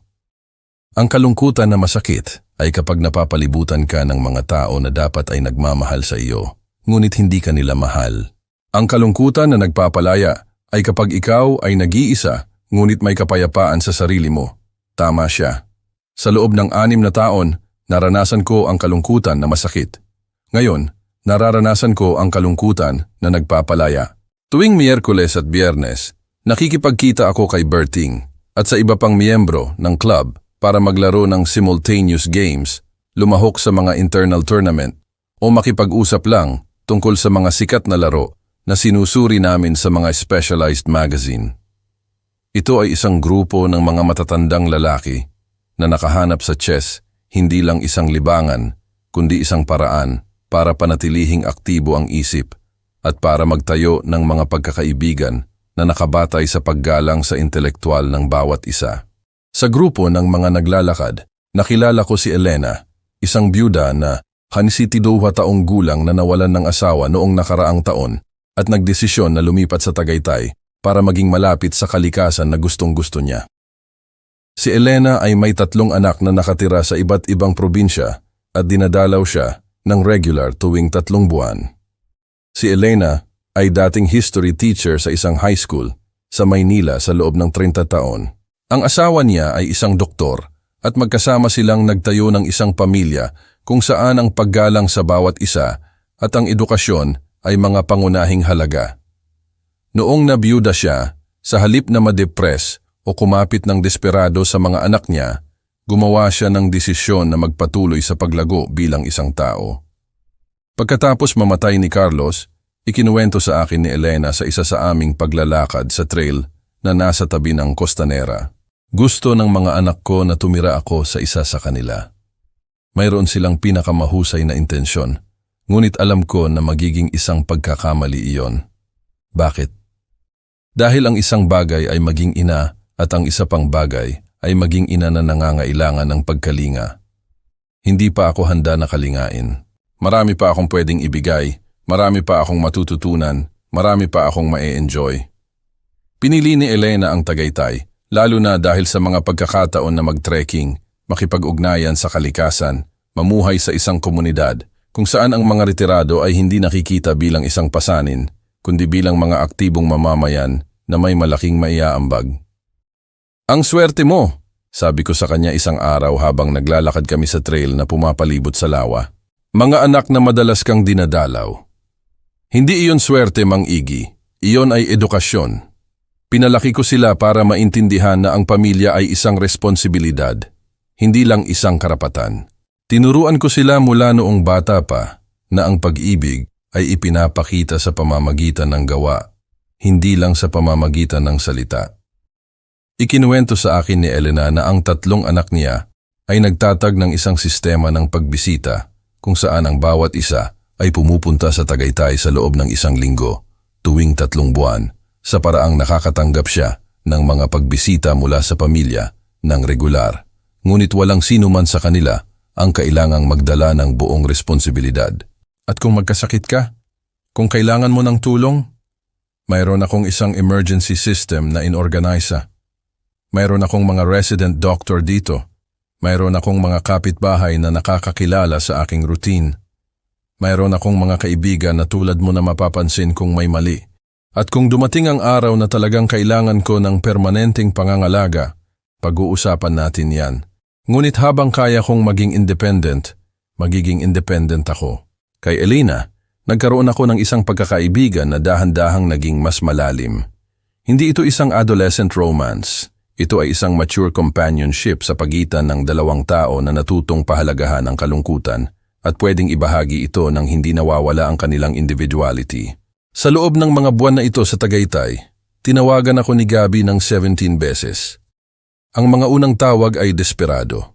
ang kalungkutan na masakit ay kapag napapalibutan ka ng mga tao na dapat ay nagmamahal sa iyo, ngunit hindi ka nila mahal. Ang kalungkutan na nagpapalaya ay kapag ikaw ay nag-iisa, ngunit may kapayapaan sa sarili mo. Tama siya. Sa loob ng 6 na taon, naranasan ko ang kalungkutan na masakit. Ngayon, nararanasan ko ang kalungkutan na nagpapalaya. Tuwing Miyerkules at Biyernes, nakikipagkita ako kay Berting at sa iba pang miyembro ng club para maglaro ng simultaneous games, lumahok sa mga internal tournament, o makipag-usap lang tungkol sa mga sikat na laro na sinusuri namin sa mga specialized magazine. Ito ay isang grupo ng mga matatandang lalaki na nakahanap sa chess hindi lang isang libangan, kundi isang paraan para panatilihing aktibo ang isip at para magtayo ng mga pagkakaibigan na nakabatay sa paggalang sa intelektual ng bawat isa. Sa grupo ng mga naglalakad, nakilala ko si Elena, isang byuda na 52 taong gulang na nawalan ng asawa noong nakaraang taon at nagdesisyon na lumipat sa Tagaytay para maging malapit sa kalikasan na gustong-gusto niya. Si Elena ay may 3 anak na nakatira sa iba't ibang probinsya at dinadalaw siya ng regular tuwing 3 buwan. Si Elena ay dating history teacher sa isang high school sa Maynila sa loob ng 30 taon. Ang asawa niya ay isang doktor at magkasama silang nagtayo ng isang pamilya kung saan ang paggalang sa bawat isa at ang edukasyon ay mga pangunahing halaga. Noong nabiyuda siya, sa halip na madepress o kumapit ng desperado sa mga anak niya, gumawa siya ng desisyon na magpatuloy sa paglago bilang isang tao. Pagkatapos mamatay ni Carlos, ikinuwento sa akin ni Elena sa isa sa aming paglalakad sa trail na nasa tabi ng Costanera. Gusto ng mga anak ko na tumira ako sa isa sa kanila. Mayroon silang pinakamahusay na intensyon, ngunit alam ko na magiging isang pagkakamali iyon. Bakit? Dahil ang isang bagay ay maging ina at ang isa pang bagay ay maging ina na nangangailangan ng pagkalinga. Hindi pa ako handa na kalingain. Marami pa akong pwedeng ibigay, marami pa akong matututunan, marami pa akong ma-enjoy. Pinili ni Elena ang Tagaytay, lalo na dahil sa mga pagkakataon na mag-trekking, makipag-ugnayan sa kalikasan, mamuhay sa isang komunidad, kung saan ang mga retirado ay hindi nakikita bilang isang pasanin, kundi bilang mga aktibong mamamayan na may malaking maiaambag. Ang swerte mo, sabi ko sa kanya isang araw habang naglalakad kami sa trail na pumapalibot sa lawa. Mga anak na madalas kang dinadalaw. Hindi iyon swerte, Mang Iggy. Iyon ay edukasyon. Pinalaki ko sila para maintindihan na ang pamilya ay isang responsibilidad, hindi lang isang karapatan. Tinuruan ko sila mula noong bata pa na ang pag-ibig ay ipinapakita sa pamamagitan ng gawa, hindi lang sa pamamagitan ng salita. Ikinuwento sa akin ni Elena na ang 3 anak niya ay nagtatag ng isang sistema ng pagbisita kung saan ang bawat isa ay pumupunta sa Tagaytay sa loob ng 1 linggo, tuwing 3 buwan, sa paraang nakakatanggap siya ng mga pagbisita mula sa pamilya ng regular. Ngunit walang sino man sa kanila ang kailangang magdala ng buong responsibilidad. At kung magkasakit ka, kung kailangan mo ng tulong, mayroon akong isang emergency system na inorganisa. Mayroon akong mga resident doctor dito. Mayroon akong mga kapitbahay na nakakakilala sa aking routine. Mayroon akong mga kaibigan na tulad mo na mapapansin kung may mali. At kung dumating ang araw na talagang kailangan ko ng permanenteng pangangalaga, pag-uusapan natin yan. Ngunit habang kaya kong maging magiging independent ako. Kay Elena, nagkaroon ako ng isang pagkakaibigan na dahan-dahang naging mas malalim. Hindi ito isang adolescent romance. Ito ay isang mature companionship sa pagitan ng 2 tao na natutong pahalagahan ang kalungkutan at pwedeng ibahagi ito nang hindi nawawala ang kanilang individuality. Sa loob ng mga buwan na ito sa Tagaytay, tinawagan ako ni Gabby ng 17 beses. Ang mga unang tawag ay desperado.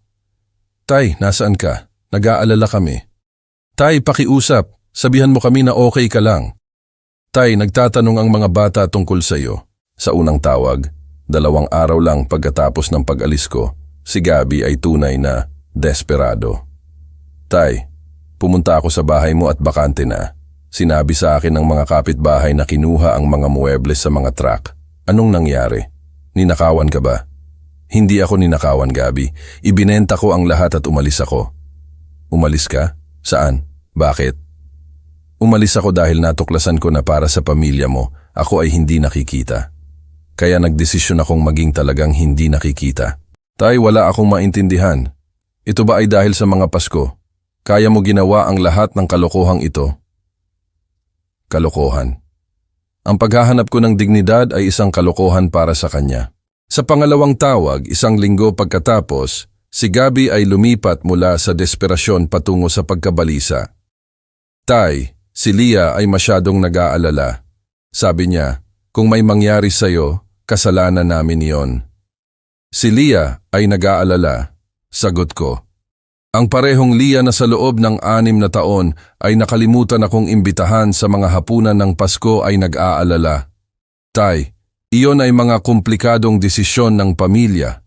Tay, nasaan ka? Nag-aalala kami. Tay, pakiusap. Sabihan mo kami na okay ka lang. Tay, nagtatanong ang mga bata tungkol sa iyo. Sa unang tawag, 2 araw lang pagkatapos ng pag-alis ko, si Gabby ay tunay na desperado. Tay, pumunta ako sa bahay mo at bakante na. Sinabi sa akin ng mga kapitbahay na kinuha ang mga muebles sa mga truck. Anong nangyari? Ninakawan ka ba? Hindi ako ninakawan, Gabby. Ibinenta ko ang lahat at umalis ako. Umalis ka? Saan? Bakit? Umalis ako dahil natuklasan ko na para sa pamilya mo, ako ay hindi nakikita. Kaya nagdesisyon akong maging talagang hindi nakikita. Tay, wala akong maintindihan. Ito ba ay dahil sa mga Pasko? Kaya mo ginawa ang lahat ng kalokohang ito? Kalokohan. Ang paghahanap ko ng dignidad ay isang kalokohan para sa kanya. Sa pangalawang tawag, 1 linggo pagkatapos, si Gabby ay lumipat mula sa desperasyon patungo sa pagkabalisa. Tay, si Leah ay masyadong nag-aalala. Sabi niya, kung may mangyari sa'yo, kasalanan namin iyon. Si Leah ay nag-aalala. Sagot ko. Ang parehong Leah na sa loob ng 6 na taon ay nakalimutan akong imbitahan sa mga hapunan ng Pasko ay nag-aalala. Tay, iyon ay mga komplikadong desisyon ng pamilya.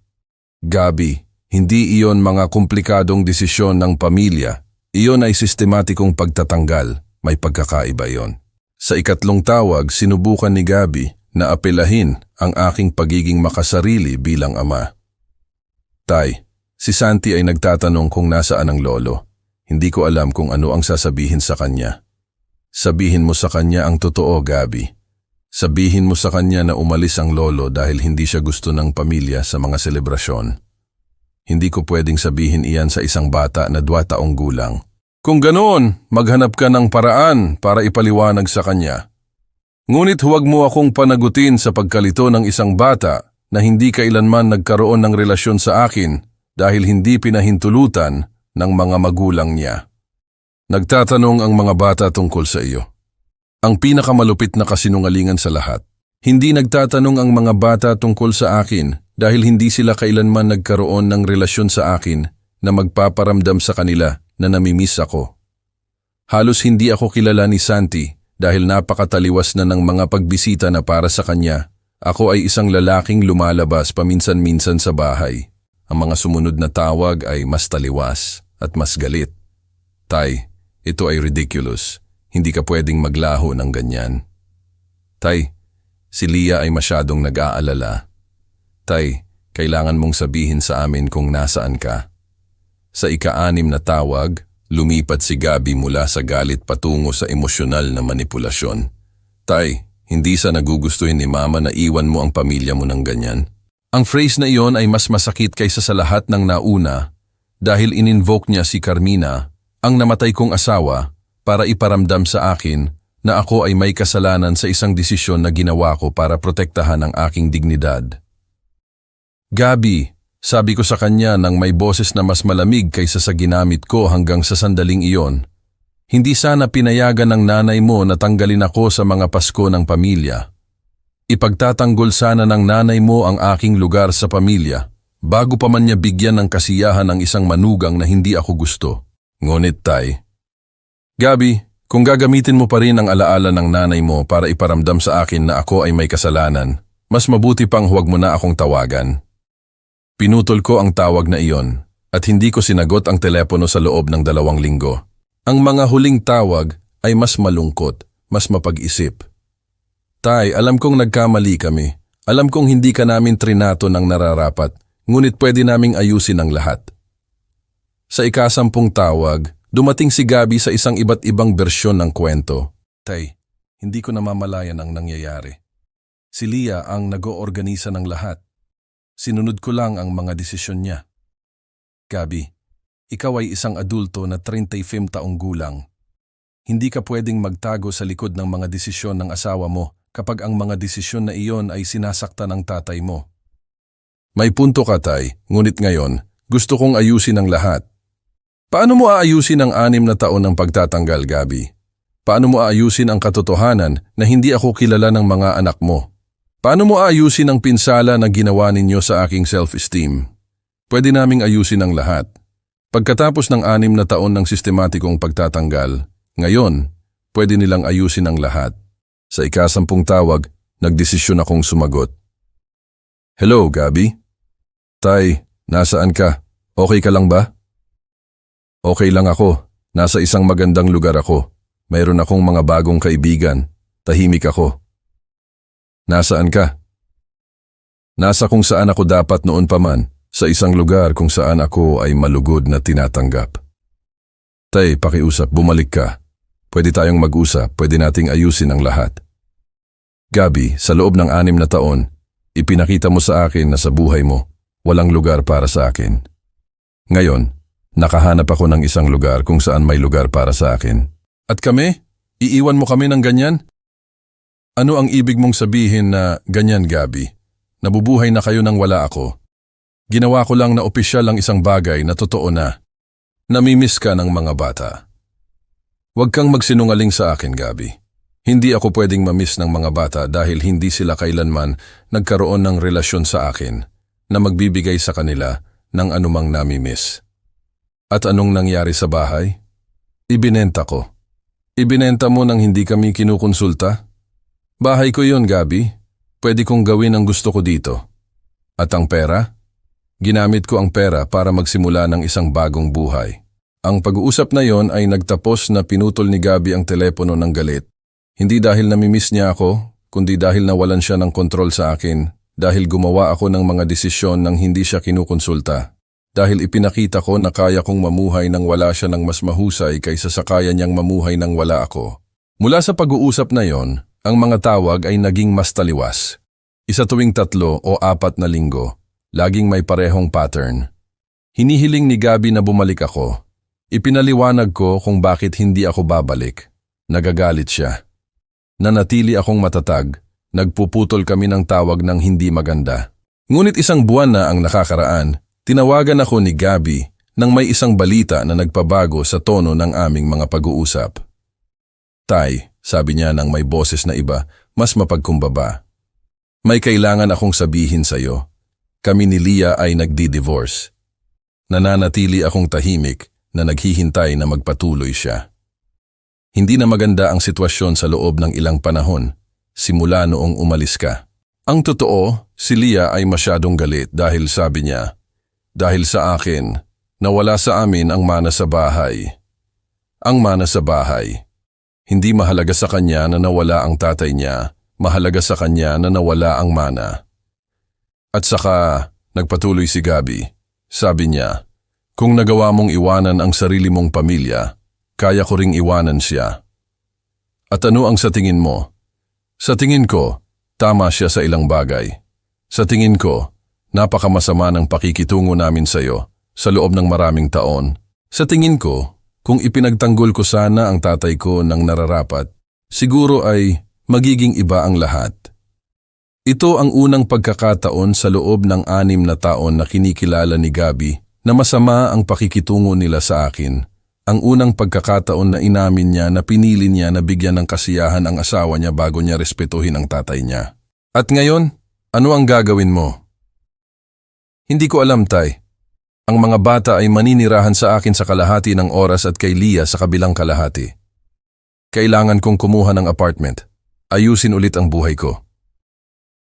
Gabby, hindi iyon mga komplikadong desisyon ng pamilya. Iyon ay sistematikong pagtatanggal. May pagkakaiba iyon. Sa 3 tawag, sinubukan ni Gabby na apelahin ang aking pagiging makasarili bilang ama. Tay, si Santi ay nagtatanong kung nasaan ang lolo. Hindi ko alam kung ano ang sasabihin sa kanya. Sabihin mo sa kanya ang totoo, Gabby. Sabihin mo sa kanya na umalis ang lolo dahil hindi siya gusto ng pamilya sa mga selebrasyon. Hindi ko pwedeng sabihin iyan sa isang bata na 2 taong gulang. Kung ganoon, maghanap ka ng paraan para ipaliwanag sa kanya. Ngunit huwag mo akong panagutin sa pagkalito ng isang bata na hindi kailanman nagkaroon ng relasyon sa akin dahil hindi pinahintulutan ng mga magulang niya. Nagtatanong ang mga bata tungkol sa iyo. Ang pinakamalupit na kasinungalingan sa lahat. Hindi nagtatanong ang mga bata tungkol sa akin dahil hindi sila kailanman nagkaroon ng relasyon sa akin na magpaparamdam sa kanila na namimiss ako. Halos hindi ako kilala ni Santi dahil napakataliwas na ng mga pagbisita na para sa kanya. Ako ay isang lalaking lumalabas paminsan-minsan sa bahay. Ang mga sumunod na tawag ay mas taliwas at mas galit. Tay, ito ay ridiculous. Hindi ka pwedeng maglaho ng ganyan. Tay, si Leah ay masyadong nag-aalala. Tay, kailangan mong sabihin sa amin kung nasaan ka. Sa 6 na tawag, lumipat si Gabby mula sa galit patungo sa emosyonal na manipulasyon. Tay, hindi sa nagugustuhin ni Mama na iwan mo ang pamilya mo ng ganyan. Ang phrase na iyon ay mas masakit kaysa sa lahat ng nauna dahil in-invoke niya si Carmina, ang namatay kong asawa para iparamdam sa akin na ako ay may kasalanan sa isang desisyon na ginawa ko para protektahan ang aking dignidad. Gabi, sabi ko sa kanya nang may boses na mas malamig kaysa sa ginamit ko hanggang sa sandaling iyon. Hindi sana pinayagan ng nanay mo na tanggalin ako sa mga Pasko ng pamilya. Ipagtatanggol sana ng nanay mo ang aking lugar sa pamilya bago pa man niya bigyan ng kasiyahan ang isang manugang na hindi ako gusto. Ngunit tay, Gabi, kung gagamitin mo pa rin ang alaala ng nanay mo para iparamdam sa akin na ako ay may kasalanan, mas mabuti pang huwag mo na akong tawagan. Pinutol ko ang tawag na iyon at hindi ko sinagot ang telepono sa loob ng 2 linggo. Ang mga huling tawag ay mas malungkot, mas mapag-isip. Tay, alam kong nagkamali kami. Alam kong hindi ka namin trinato ng nararapat, ngunit pwede naming ayusin ang lahat. Sa ika-10 tawag, dumating si Gabi sa isang iba't ibang bersyon ng kwento. Tay, hindi ko namamalayan ang nangyayari. Si Lia ang nag-oorganisa ng lahat. Sinunod ko lang ang mga desisyon niya. Gabi, ikaw ay isang adulto na 35 taong gulang. Hindi ka pwedeng magtago sa likod ng mga desisyon ng asawa mo kapag ang mga desisyon na iyon ay sinasaktan ng tatay mo. May punto ka, tay, ngunit ngayon, gusto kong ayusin ang lahat. Paano mo aayusin ang 6 na taon ng pagtatanggal, Gabi? Paano mo aayusin ang katotohanan na hindi ako kilala ng mga anak mo? Paano mo aayusin ang pinsala na ginawa ninyo sa aking self-esteem? Pwede naming ayusin ang lahat. Pagkatapos ng 6 na taon ng sistematikong pagtatanggal, ngayon, pwede nilang ayusin ang lahat. Sa ika-10 tawag, nagdesisyon akong sumagot. Hello, Gabi? Tay, nasaan ka? Okay ka lang ba? Okay lang ako. Nasa isang magandang lugar ako. Mayroon akong mga bagong kaibigan. Tahimik ako. Nasaan ka? Nasa kung saan ako dapat noon pa man, sa isang lugar kung saan ako ay malugod na tinatanggap. Tay, pakiusap, bumalik ka. Pwede tayong mag-usap, pwede nating ayusin ang lahat. Gabi, sa loob ng 6 na taon, ipinakita mo sa akin na sa buhay mo, walang lugar para sa akin. Ngayon, nakahanap ako ng isang lugar kung saan may lugar para sa akin. At kami? Iiwan mo kami ng ganyan? Ano ang ibig mong sabihin na ganyan, Gabi? Nabubuhay na kayo nang wala ako. Ginawa ko lang na opisyal ang isang bagay na totoo na. Namimiss ka ng mga bata. Huwag kang magsinungaling sa akin, Gabi. Hindi ako pwedeng mamiss ng mga bata dahil hindi sila kailanman nagkaroon ng relasyon sa akin na magbibigay sa kanila ng anumang namimiss. At anong nangyari sa bahay? Ibinenta ko. Ibinenta mo nang hindi kami kinukonsulta? Bahay ko yon, Gabi. Pwede kong gawin ang gusto ko dito. At ang pera? Ginamit ko ang pera para magsimula ng isang bagong buhay. Ang pag-uusap na yon ay nagtapos na pinutol ni Gabi ang telepono ng galit. Hindi dahil namimiss niya ako, kundi dahil nawalan siya ng kontrol sa akin, dahil gumawa ako ng mga desisyon nang hindi siya kinukonsulta. Dahil ipinakita ko na kaya kong mamuhay nang wala siya ng mas mahusay kaysa sa kaya niyang mamuhay nang wala ako. Mula sa pag-uusap na yon, ang mga tawag ay naging mas taliwas. Isa tuwing 3 o 4 na linggo, laging may parehong pattern. Hinihiling ni Gabi na bumalik ako. Ipinaliwanag ko kung bakit hindi ako babalik. Nagagalit siya. Nanatili akong matatag. Nagpuputol kami ng tawag ng hindi maganda. Ngunit 1 buwan na ang nakakaraan, tinawagan ako ni Gabi nang may isang balita na nagpabago sa tono ng aming mga pag-uusap. Tay, sabi niya nang may boses na iba, mas mapagkumbaba. May kailangan akong sabihin sa'yo. Kami ni Lia ay nagdi-divorce. Nananatili akong tahimik na naghihintay na magpatuloy siya. Hindi na maganda ang sitwasyon sa loob ng ilang panahon, simula noong umalis ka. Ang totoo, si Lia ay masyadong galit dahil sabi niya, dahil sa akin, nawala sa amin ang mana sa bahay. Ang mana sa bahay. Hindi mahalaga sa kanya na nawala ang tatay niya, mahalaga sa kanya na nawala ang mana. At saka, nagpatuloy si Gabi. Sabi niya, kung nagawa mong iwanan ang sarili mong pamilya, kaya ko ring iwanan siya. At ano ang sa tingin mo? Sa tingin ko, tama siya sa ilang bagay. Sa tingin ko, napakamasama ng pakikitungo namin sa iyo sa loob ng maraming taon. Sa tingin ko, Kung ipinagtanggol ko sana ang tatay ko ng nararapat, siguro ay magiging iba ang lahat. Ito ang unang pagkakataon sa loob ng 6 na taon na kinikilala ni Gabby na masama ang pakikitungo nila sa akin. Ang unang pagkakataon na inamin niya na pinili niya na bigyan ng kasiyahan ang asawa niya bago niya respetuhin ang tatay niya. At ngayon, ano ang gagawin mo? Hindi ko alam, Tay. Ang mga bata ay maninirahan sa akin sa kalahati ng oras at kay Leah sa kabilang kalahati. Kailangan kong kumuha ng apartment. Ayusin ulit ang buhay ko.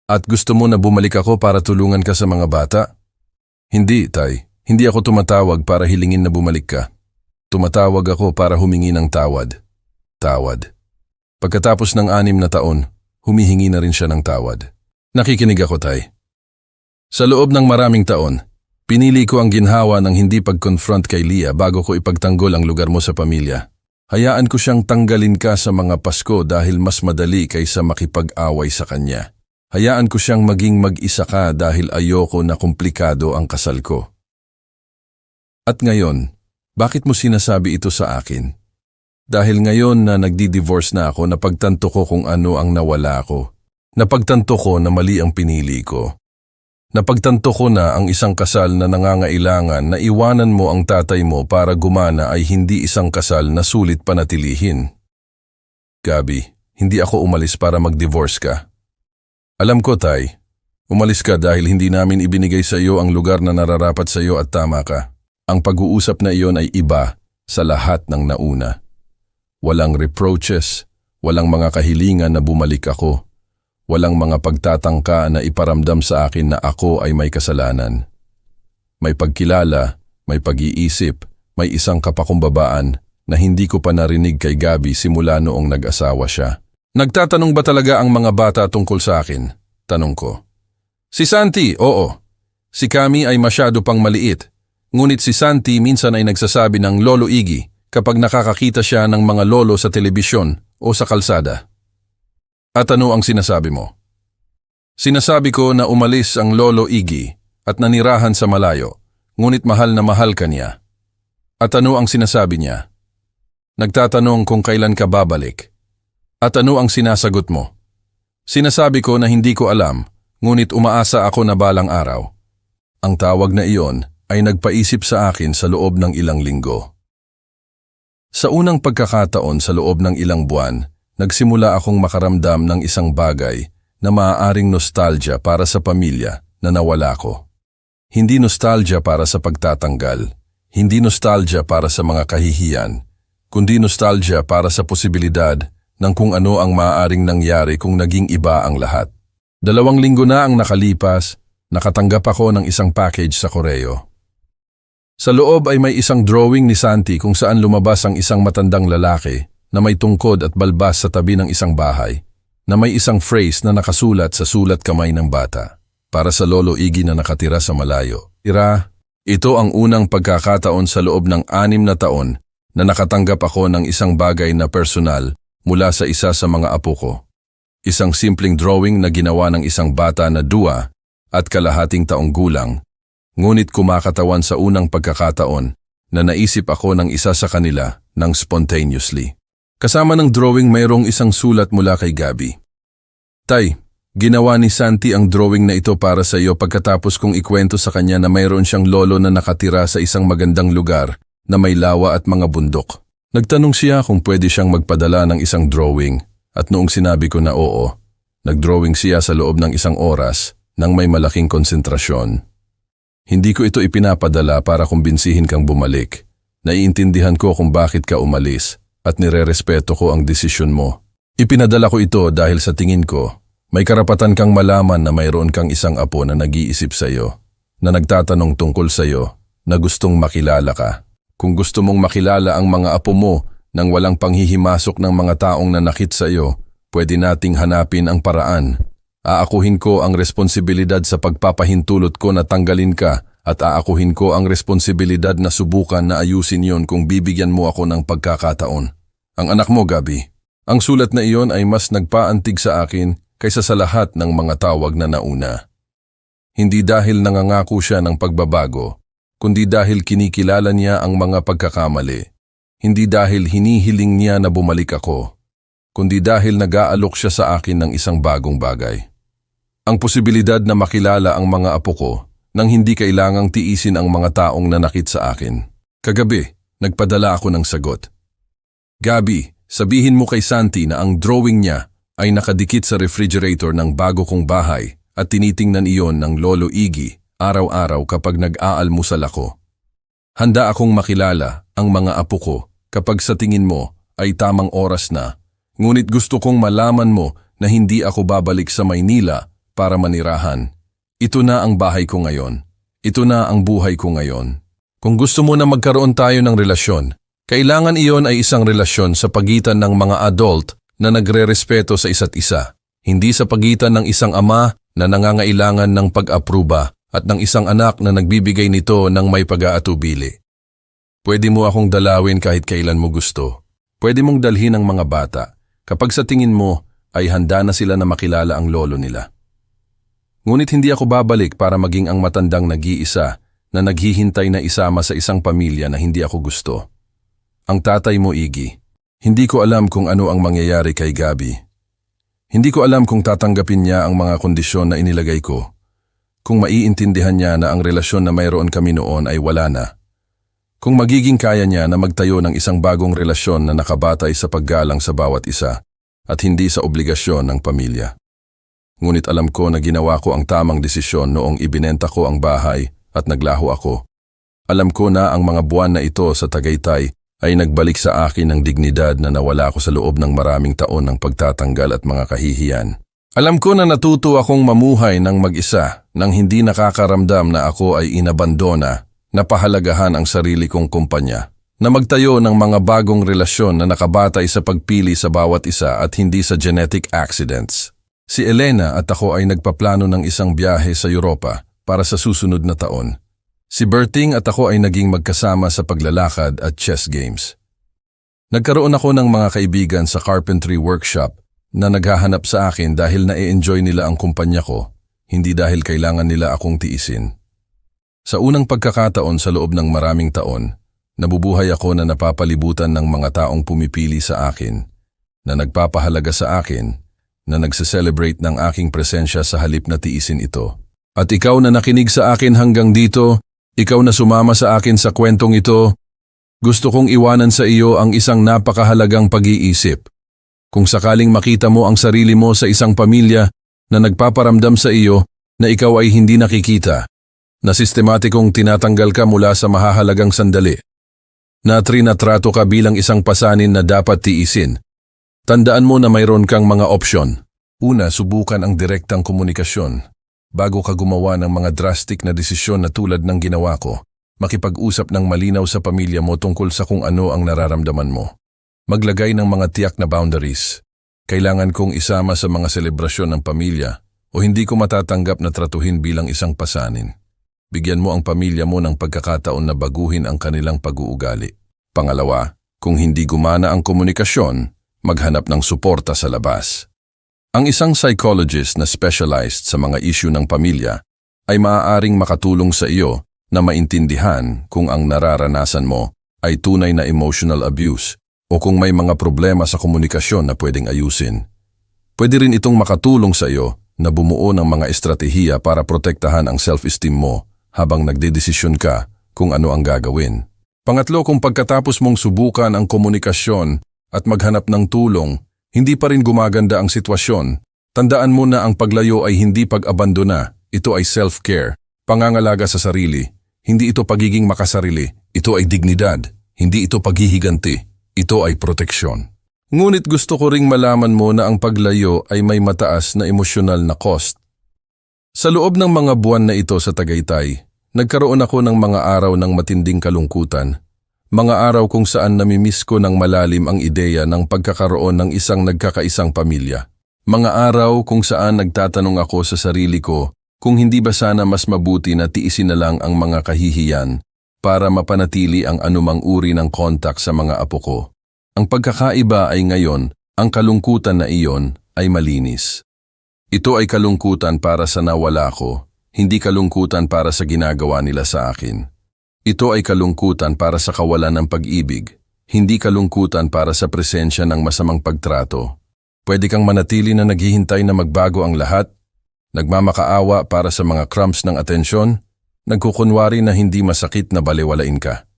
At gusto mo na bumalik ako para tulungan ka sa mga bata? Hindi, Tay. Hindi ako tumatawag para hilingin na bumalik ka. Tumatawag ako para humingi ng tawad. Tawad. Pagkatapos ng 6 na taon, humihingi na rin siya ng tawad. Nakikinig ako, Tay. Sa loob ng maraming taon, pinili ko ang ginhawa ng hindi pag-confront kay Leah bago ko ipagtanggol ang lugar mo sa pamilya. Hayaan ko siyang tanggalin ka sa mga Pasko dahil mas madali kaysa makipag-away sa kanya. Hayaan ko siyang maging mag-isa ka dahil ayoko na komplikado ang kasal ko. At ngayon, bakit mo sinasabi ito sa akin? Dahil ngayon na nagdi-divorce na ako, napagtanto ko kung ano ang nawala ko. Napagtanto ko na mali ang pinili ko. Napagtanto ko na ang isang kasal na nangangailangan na iwanan mo ang tatay mo para gumana ay hindi isang kasal na sulit panatilihin. Gabby, hindi ako umalis para mag-divorce ka. Alam ko, Tay, umalis ka dahil hindi namin ibinigay sa iyo ang lugar na nararapat sa iyo at tama ka. Ang pag-uusap na iyon ay iba sa lahat ng nauna. Walang reproaches, walang mga kahilingan na bumalik ako. Walang mga pagtatangka na iparamdam sa akin na ako ay may kasalanan. May pagkilala, may pag-iisip, may isang kapakumbabaan na hindi ko pa narinig kay Gabby simula noong nag-asawa siya. Nagtatanong ba talaga ang mga bata tungkol sa akin? Tanong ko. Si Santi, oo. Si Kami ay masyado pang maliit. Ngunit si Santi minsan ay nagsasabi ng Lolo Iggy kapag nakakakita siya ng mga lolo sa telebisyon o sa kalsada. At ano ang sinasabi mo? Sinasabi ko na umalis ang Lolo Iggy at nanirahan sa malayo, ngunit mahal na mahal ka niya. At ano ang sinasabi niya? Nagtatanong kung kailan ka babalik. At ano ang sinasagot mo? Sinasabi ko na hindi ko alam, ngunit umaasa ako na balang araw. Ang tawag na iyon ay nagpaisip sa akin sa loob ng ilang linggo. Sa unang pagkakataon sa loob ng ilang buwan, nagsimula akong makaramdam ng isang bagay na maaaring nostalgia para sa pamilya na nawala ko. Hindi nostalgia para sa pagtatanggal, hindi nostalgia para sa mga kahihiyan, kundi nostalgia para sa posibilidad ng kung ano ang maaaring nangyari kung naging iba ang lahat. 2 linggo na ang nakalipas, nakatanggap ako ng isang package sa koreo. Sa loob ay may isang drawing ni Santi kung saan lumabas ang isang matandang lalaki na may tungkod at balbas sa tabi ng isang bahay, na may isang phrase na nakasulat sa sulat kamay ng bata, para sa Lolo Iggy na nakatira sa malayo. Ito ang unang pagkakataon sa loob ng 6 na taon na nakatanggap ako ng isang bagay na personal mula sa isa sa mga apo ko. Isang simpleng drawing na ginawa ng isang bata na 2 at kalahating taong gulang, ngunit kumakatawan sa unang pagkakataon na naisip ako ng isa sa kanila ng spontaneously. Kasama ng drawing mayroong isang sulat mula kay Gabby. Tay, ginawa ni Santi ang drawing na ito para sa iyo pagkatapos kong ikwento sa kanya na mayroon siyang lolo na nakatira sa isang magandang lugar na may lawa at mga bundok. Nagtanong siya kung pwede siyang magpadala ng isang drawing at noong sinabi ko na oo, nagdrawing siya sa loob ng 1 oras nang may malaking konsentrasyon. Hindi ko ito ipinapadala para kumbinsihin kang bumalik. Naiintindihan ko kung bakit ka umalis at nirerespeto ko ang desisyon mo. Ipinadala ko ito dahil sa tingin ko, may karapatan kang malaman na mayroon kang isang apo na nag-iisip sa iyo, na nagtatanong tungkol sa iyo, na gustong makilala ka. Kung gusto mong makilala ang mga apo mo nang walang panghihimasok ng mga taong nanakit sa iyo, pwede nating hanapin ang paraan. Aakuhin ko ang responsibilidad sa pagpapahintulot ko na tanggalin ka at aakuhin ko ang responsibilidad na subukan na ayusin yon kung bibigyan mo ako ng pagkakataon. Ang anak mo, Gabby, ang sulat na iyon ay mas nagpaantig sa akin kaysa sa lahat ng mga tawag na nauna. Hindi dahil nangangako siya ng pagbabago, kundi dahil kinikilala niya ang mga pagkakamali. hindi dahil hinihiling niya na bumalik ako, kundi dahil nag-aalok siya sa akin ng isang bagong bagay. Ang posibilidad na makilala ang mga apo ko nang hindi kailangang tiisin ang mga taong nanakit sa akin. Kagabi, nagpadala ako ng sagot. Gabi, sabihin mo kay Santi na ang drawing niya ay nakadikit sa refrigerator ng bago kong bahay at tinitingnan iyon ng Lolo Iggy araw-araw kapag nag-aalmusal ako. Handa akong makilala ang mga apo ko kapag sa tingin mo ay tamang oras na, ngunit gusto kong malaman mo na hindi ako babalik sa Maynila para manirahan. Ito na ang bahay ko ngayon. Ito na ang buhay ko ngayon. Kung gusto mo na magkaroon tayo ng relasyon, kailangan iyon ay isang relasyon sa pagitan ng mga adult na nagre-respeto sa isa't isa, hindi sa pagitan ng isang ama na nangangailangan ng pag-apruba at ng isang anak na nagbibigay nito ng may pag-aatubili. Pwede mo akong dalawin kahit kailan mo gusto. Pwede mong dalhin ang mga bata kapag sa tingin mo ay handa na sila na makilala ang lolo nila. Ngunit hindi ako babalik para maging ang matandang nag-iisa na naghihintay na isama sa isang pamilya na hindi ako gusto. Ang tatay mo, Iggy. Hindi ko alam kung ano ang mangyayari kay Gabi. Hindi ko alam kung tatanggapin niya ang mga kondisyon na inilagay ko. Kung maiintindihan niya na ang relasyon na mayroon kami noon ay wala na. Kung magiging kaya niya na magtayo ng isang bagong relasyon na nakabatay sa paggalang sa bawat isa at hindi sa obligasyon ng pamilya. Ngunit alam ko na ginawa ko ang tamang desisyon noong ibinenta ko ang bahay at naglaho ako. Alam ko na ang mga buwan na ito sa Tagaytay ay nagbalik sa akin ng dignidad na nawala ko sa loob ng maraming taon ng pagtatanggal at mga kahihiyan. Alam ko na natuto akong mamuhay ng mag-isa nang hindi nakakaramdam na ako ay inabandona, na pahalagahan ang sarili kong kumpanya, na magtayo ng mga bagong relasyon na nakabatay sa pagpili sa bawat isa at hindi sa genetic accidents. Si Elena at ako ay nagpaplano ng isang biyahe sa Europa para sa susunod na taon. Si Berting at ako ay naging magkasama sa paglalakad at chess games. Nagkaroon ako ng mga kaibigan sa carpentry workshop na naghahanap sa akin dahil na-enjoy nila ang kumpanya ko, hindi dahil kailangan nila akong tiisin. Sa unang pagkakataon sa loob ng maraming taon, nabubuhay ako na napapalibutan ng mga taong pumipili sa akin, na nagpapahalaga sa akin, na nagse-celebrate ng aking presensya sa halip na tiisin ito. At ikaw na nakinig sa akin hanggang dito, ikaw na sumama sa akin sa kwentong ito, gusto kong iwanan sa iyo ang isang napakahalagang pag-iisip. Kung sakaling makita mo ang sarili mo sa isang pamilya na nagpaparamdam sa iyo na ikaw ay hindi nakikita, na sistematikong tinatanggal ka mula sa mahahalagang sandali, na trinatrato ka bilang isang pasanin na dapat tiisin, tandaan mo na mayroon kang mga opsyon. Una, subukan ang direktang komunikasyon. Bago ka gumawa ng mga drastic na desisyon na tulad ng ginawa ko, makipag-usap ng malinaw sa pamilya mo tungkol sa kung ano ang nararamdaman mo. Maglagay ng mga tiyak na boundaries. Kailangan kong isama sa mga selebrasyon ng pamilya o hindi ko matatanggap na tratuhin bilang isang pasanin. Bigyan mo ang pamilya mo ng pagkakataon na baguhin ang kanilang pag-uugali. Pangalawa, kung hindi gumana ang komunikasyon, maghanap ng suporta sa labas. Ang isang psychologist na specialized sa mga issue ng pamilya ay maaaring makatulong sa iyo na maintindihan kung ang nararanasan mo ay tunay na emotional abuse o kung may mga problema sa komunikasyon na pwedeng ayusin. Pwede rin itong makatulong sa iyo na bumuo ng mga estratehiya para protektahan ang self-esteem mo habang nagdedesisyon ka kung ano ang gagawin. Pangatlo, kung pagkatapos mong subukan ang komunikasyon at maghanap ng tulong, hindi pa rin gumaganda ang sitwasyon, tandaan mo na ang paglayo ay hindi pag-abandona, ito ay self-care, pangangalaga sa sarili. Hindi ito pagiging makasarili, ito ay dignidad, hindi ito paghihiganti, ito ay proteksyon. Ngunit gusto ko ring malaman mo na ang paglayo ay may mataas na emosyonal na cost. Sa loob ng mga buwan na ito sa Tagaytay, nagkaroon ako ng mga araw ng matinding kalungkutan. Mga araw kung saan namimiss ko ng malalim ang ideya ng pagkakaroon ng isang nagkakaisang pamilya. Mga araw kung saan nagtatanong ako sa sarili ko kung hindi ba sana mas mabuti na tiisin na lang ang mga kahihiyan para mapanatili ang anumang uri ng kontak sa mga apo ko. Ang pagkakaiba ay ngayon, ang kalungkutan na iyon ay malinis. Ito ay kalungkutan para sa nawala ko, hindi kalungkutan para sa ginagawa nila sa akin. Ito ay kalungkutan para sa kawalan ng pag-ibig, hindi kalungkutan para sa presensya ng masamang pagtrato. Pwede kang manatili na naghihintay na magbago ang lahat, nagmamakaawa para sa mga crumbs ng atensyon, nagkukunwari na hindi masakit na balewalain ka.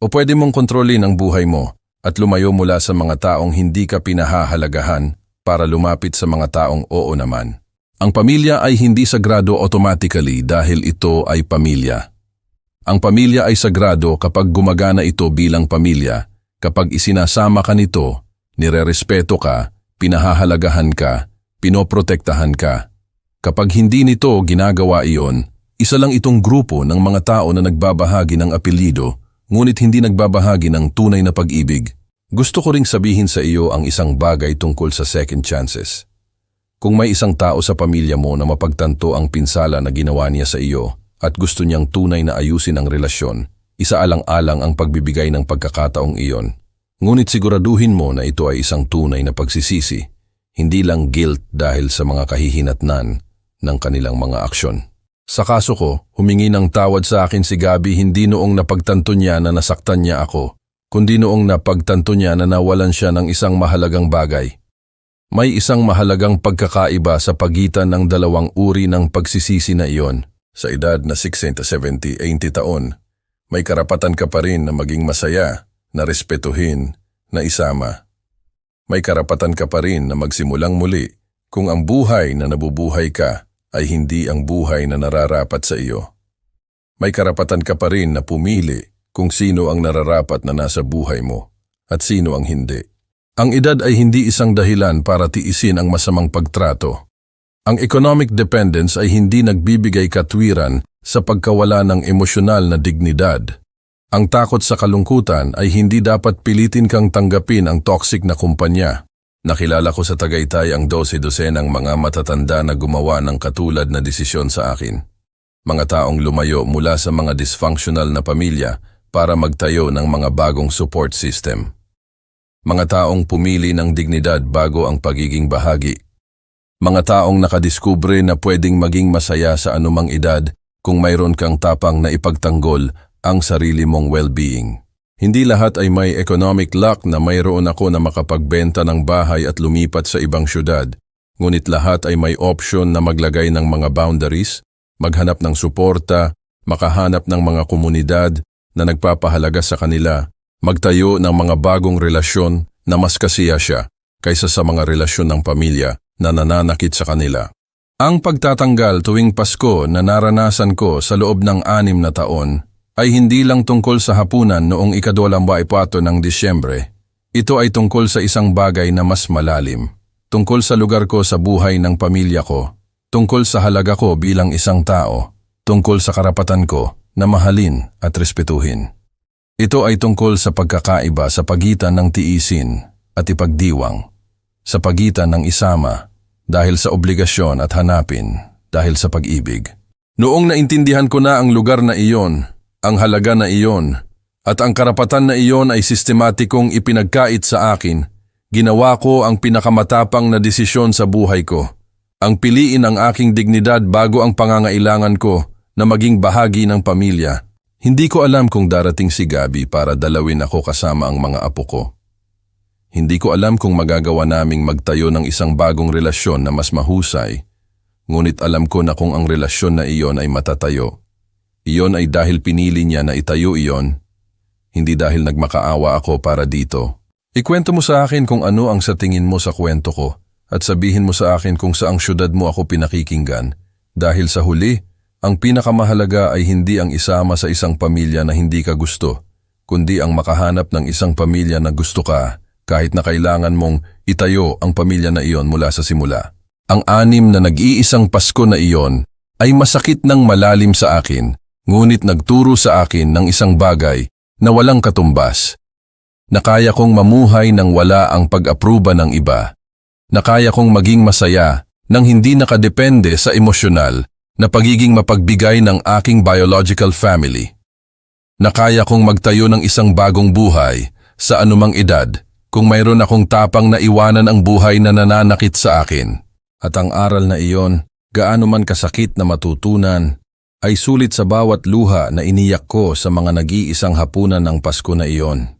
O pwede mong kontrolin ang buhay mo at lumayo mula sa mga taong hindi ka pinahahalagahan para lumapit sa mga taong oo naman. Ang pamilya ay hindi sagrado automatically dahil ito ay pamilya. Ang pamilya ay sagrado kapag gumagana ito bilang pamilya, kapag isinasama ka nito, nirerespeto ka, pinahahalagahan ka, pinoprotektahan ka. Kapag hindi nito ginagawa iyon, isa lang itong grupo ng mga tao na nagbabahagi ng apelyido, ngunit hindi nagbabahagi ng tunay na pag-ibig. Gusto ko ring sabihin sa iyo ang isang bagay tungkol sa second chances. Kung may isang tao sa pamilya mo na mapagtanto ang pinsala na ginawa niya sa iyo at gusto niyang tunay na ayusin ang relasyon, isaalang-alang ang pagbibigay ng pagkakataong iyon. Ngunit siguraduhin mo na ito ay isang tunay na pagsisisi, hindi lang guilt dahil sa mga kahihinatnan ng kanilang mga aksyon. Sa kaso ko, humingi ng tawad sa akin si Gabi hindi noong napagtanto niya na nasaktan niya ako, kundi noong napagtanto niya na nawalan siya ng isang mahalagang bagay. May isang mahalagang pagkakaiba sa pagitan ng dalawang uri ng pagsisisi na iyon. Sa edad na 60, 70, 80 taon, may karapatan ka pa rin na maging masaya, na respetuhin, na isama. May karapatan ka pa rin na magsimulang muli kung ang buhay na nabubuhay ka ay hindi ang buhay na nararapat sa iyo. May karapatan ka pa rin na pumili kung sino ang nararapat na nasa buhay mo at sino ang hindi. Ang edad ay hindi isang dahilan para tiisin ang masamang pagtrato. Ang economic dependence ay hindi nagbibigay katwiran sa pagkawala ng emosyonal na dignidad. Ang takot sa kalungkutan ay hindi dapat pilitin kang tanggapin ang toxic na kumpanya. Nakilala ko sa Tagaytay ang 12-dosenang mga matatanda na gumawa ng katulad na desisyon sa akin. Mga taong lumayo mula sa mga dysfunctional na pamilya para magtayo ng mga bagong support system. Mga taong pumili ng dignidad bago ang pagiging bahagi. Mga taong nakadiskubre na pwedeng maging masaya sa anumang edad kung mayroon kang tapang na ipagtanggol ang sarili mong well-being. Hindi lahat ay may economic luck na mayroon ako na makapagbenta ng bahay at lumipat sa ibang syudad. Ngunit lahat ay may option na maglagay ng mga boundaries, maghanap ng suporta, makahanap ng mga komunidad na nagpapahalaga sa kanila, magtayo ng mga bagong relasyon na mas kasiya siya kaysa sa mga relasyon ng pamilya na nananakit sa kanila. Ang pagtatanggal tuwing Pasko na naranasan ko sa loob ng 6 na taon ay hindi lang tungkol sa hapunan noong 24 ng Disyembre. Ito ay tungkol sa isang bagay na mas malalim. Tungkol sa lugar ko sa buhay ng pamilya ko. Tungkol sa halaga ko bilang isang tao. Tungkol sa karapatan ko na mahalin at respetuhin. Ito ay tungkol sa pagkakaiba sa pagitan ng tiisin at ipagdiwang. Sa pagitan ng isama, dahil sa obligasyon at hanapin, dahil sa pag-ibig. Noong naintindihan ko na ang lugar na iyon, ang halaga na iyon, at ang karapatan na iyon ay sistematikong ipinagkait sa akin, ginawa ko ang pinakamatapang na desisyon sa buhay ko. Ang piliin ang aking dignidad bago ang pangangailangan ko na maging bahagi ng pamilya. Hindi ko alam kung darating si Gabi para dalawin ako kasama ang mga apo ko. Hindi ko alam kung magagawa naming magtayo ng isang bagong relasyon na mas mahusay, ngunit alam ko na kung ang relasyon na iyon ay matatayo, iyon ay dahil pinili niya na itayo iyon, hindi dahil nagmakaawa ako para dito. Ikwento mo sa akin kung ano ang sa tingin mo sa kwento ko at sabihin mo sa akin kung saang syudad mo ako pinakikinggan, dahil sa huli, ang pinakamahalaga ay hindi ang isama sa isang pamilya na hindi ka gusto, kundi ang makahanap ng isang pamilya na gusto ka, kahit na kailangan mong itayo ang pamilya na iyon mula sa simula. Ang 6 na nag-iisang Pasko na iyon ay masakit ng malalim sa akin, ngunit nagturo sa akin ng isang bagay na walang katumbas. Na kaya kong mamuhay nang wala ang pag-apruba ng iba. Na kaya kong maging masaya nang hindi nakadepende sa emosyonal na pagiging mapagbigay ng aking biological family. Na kaya kong magtayo ng isang bagong buhay sa anumang edad kung mayroon akong tapang na iwanan ang buhay na nananakit sa akin. At ang aral na iyon, gaano man kasakit na matutunan, ay sulit sa bawat luha na iniyak ko sa mga nag-iisang hapunan ng Pasko na iyon.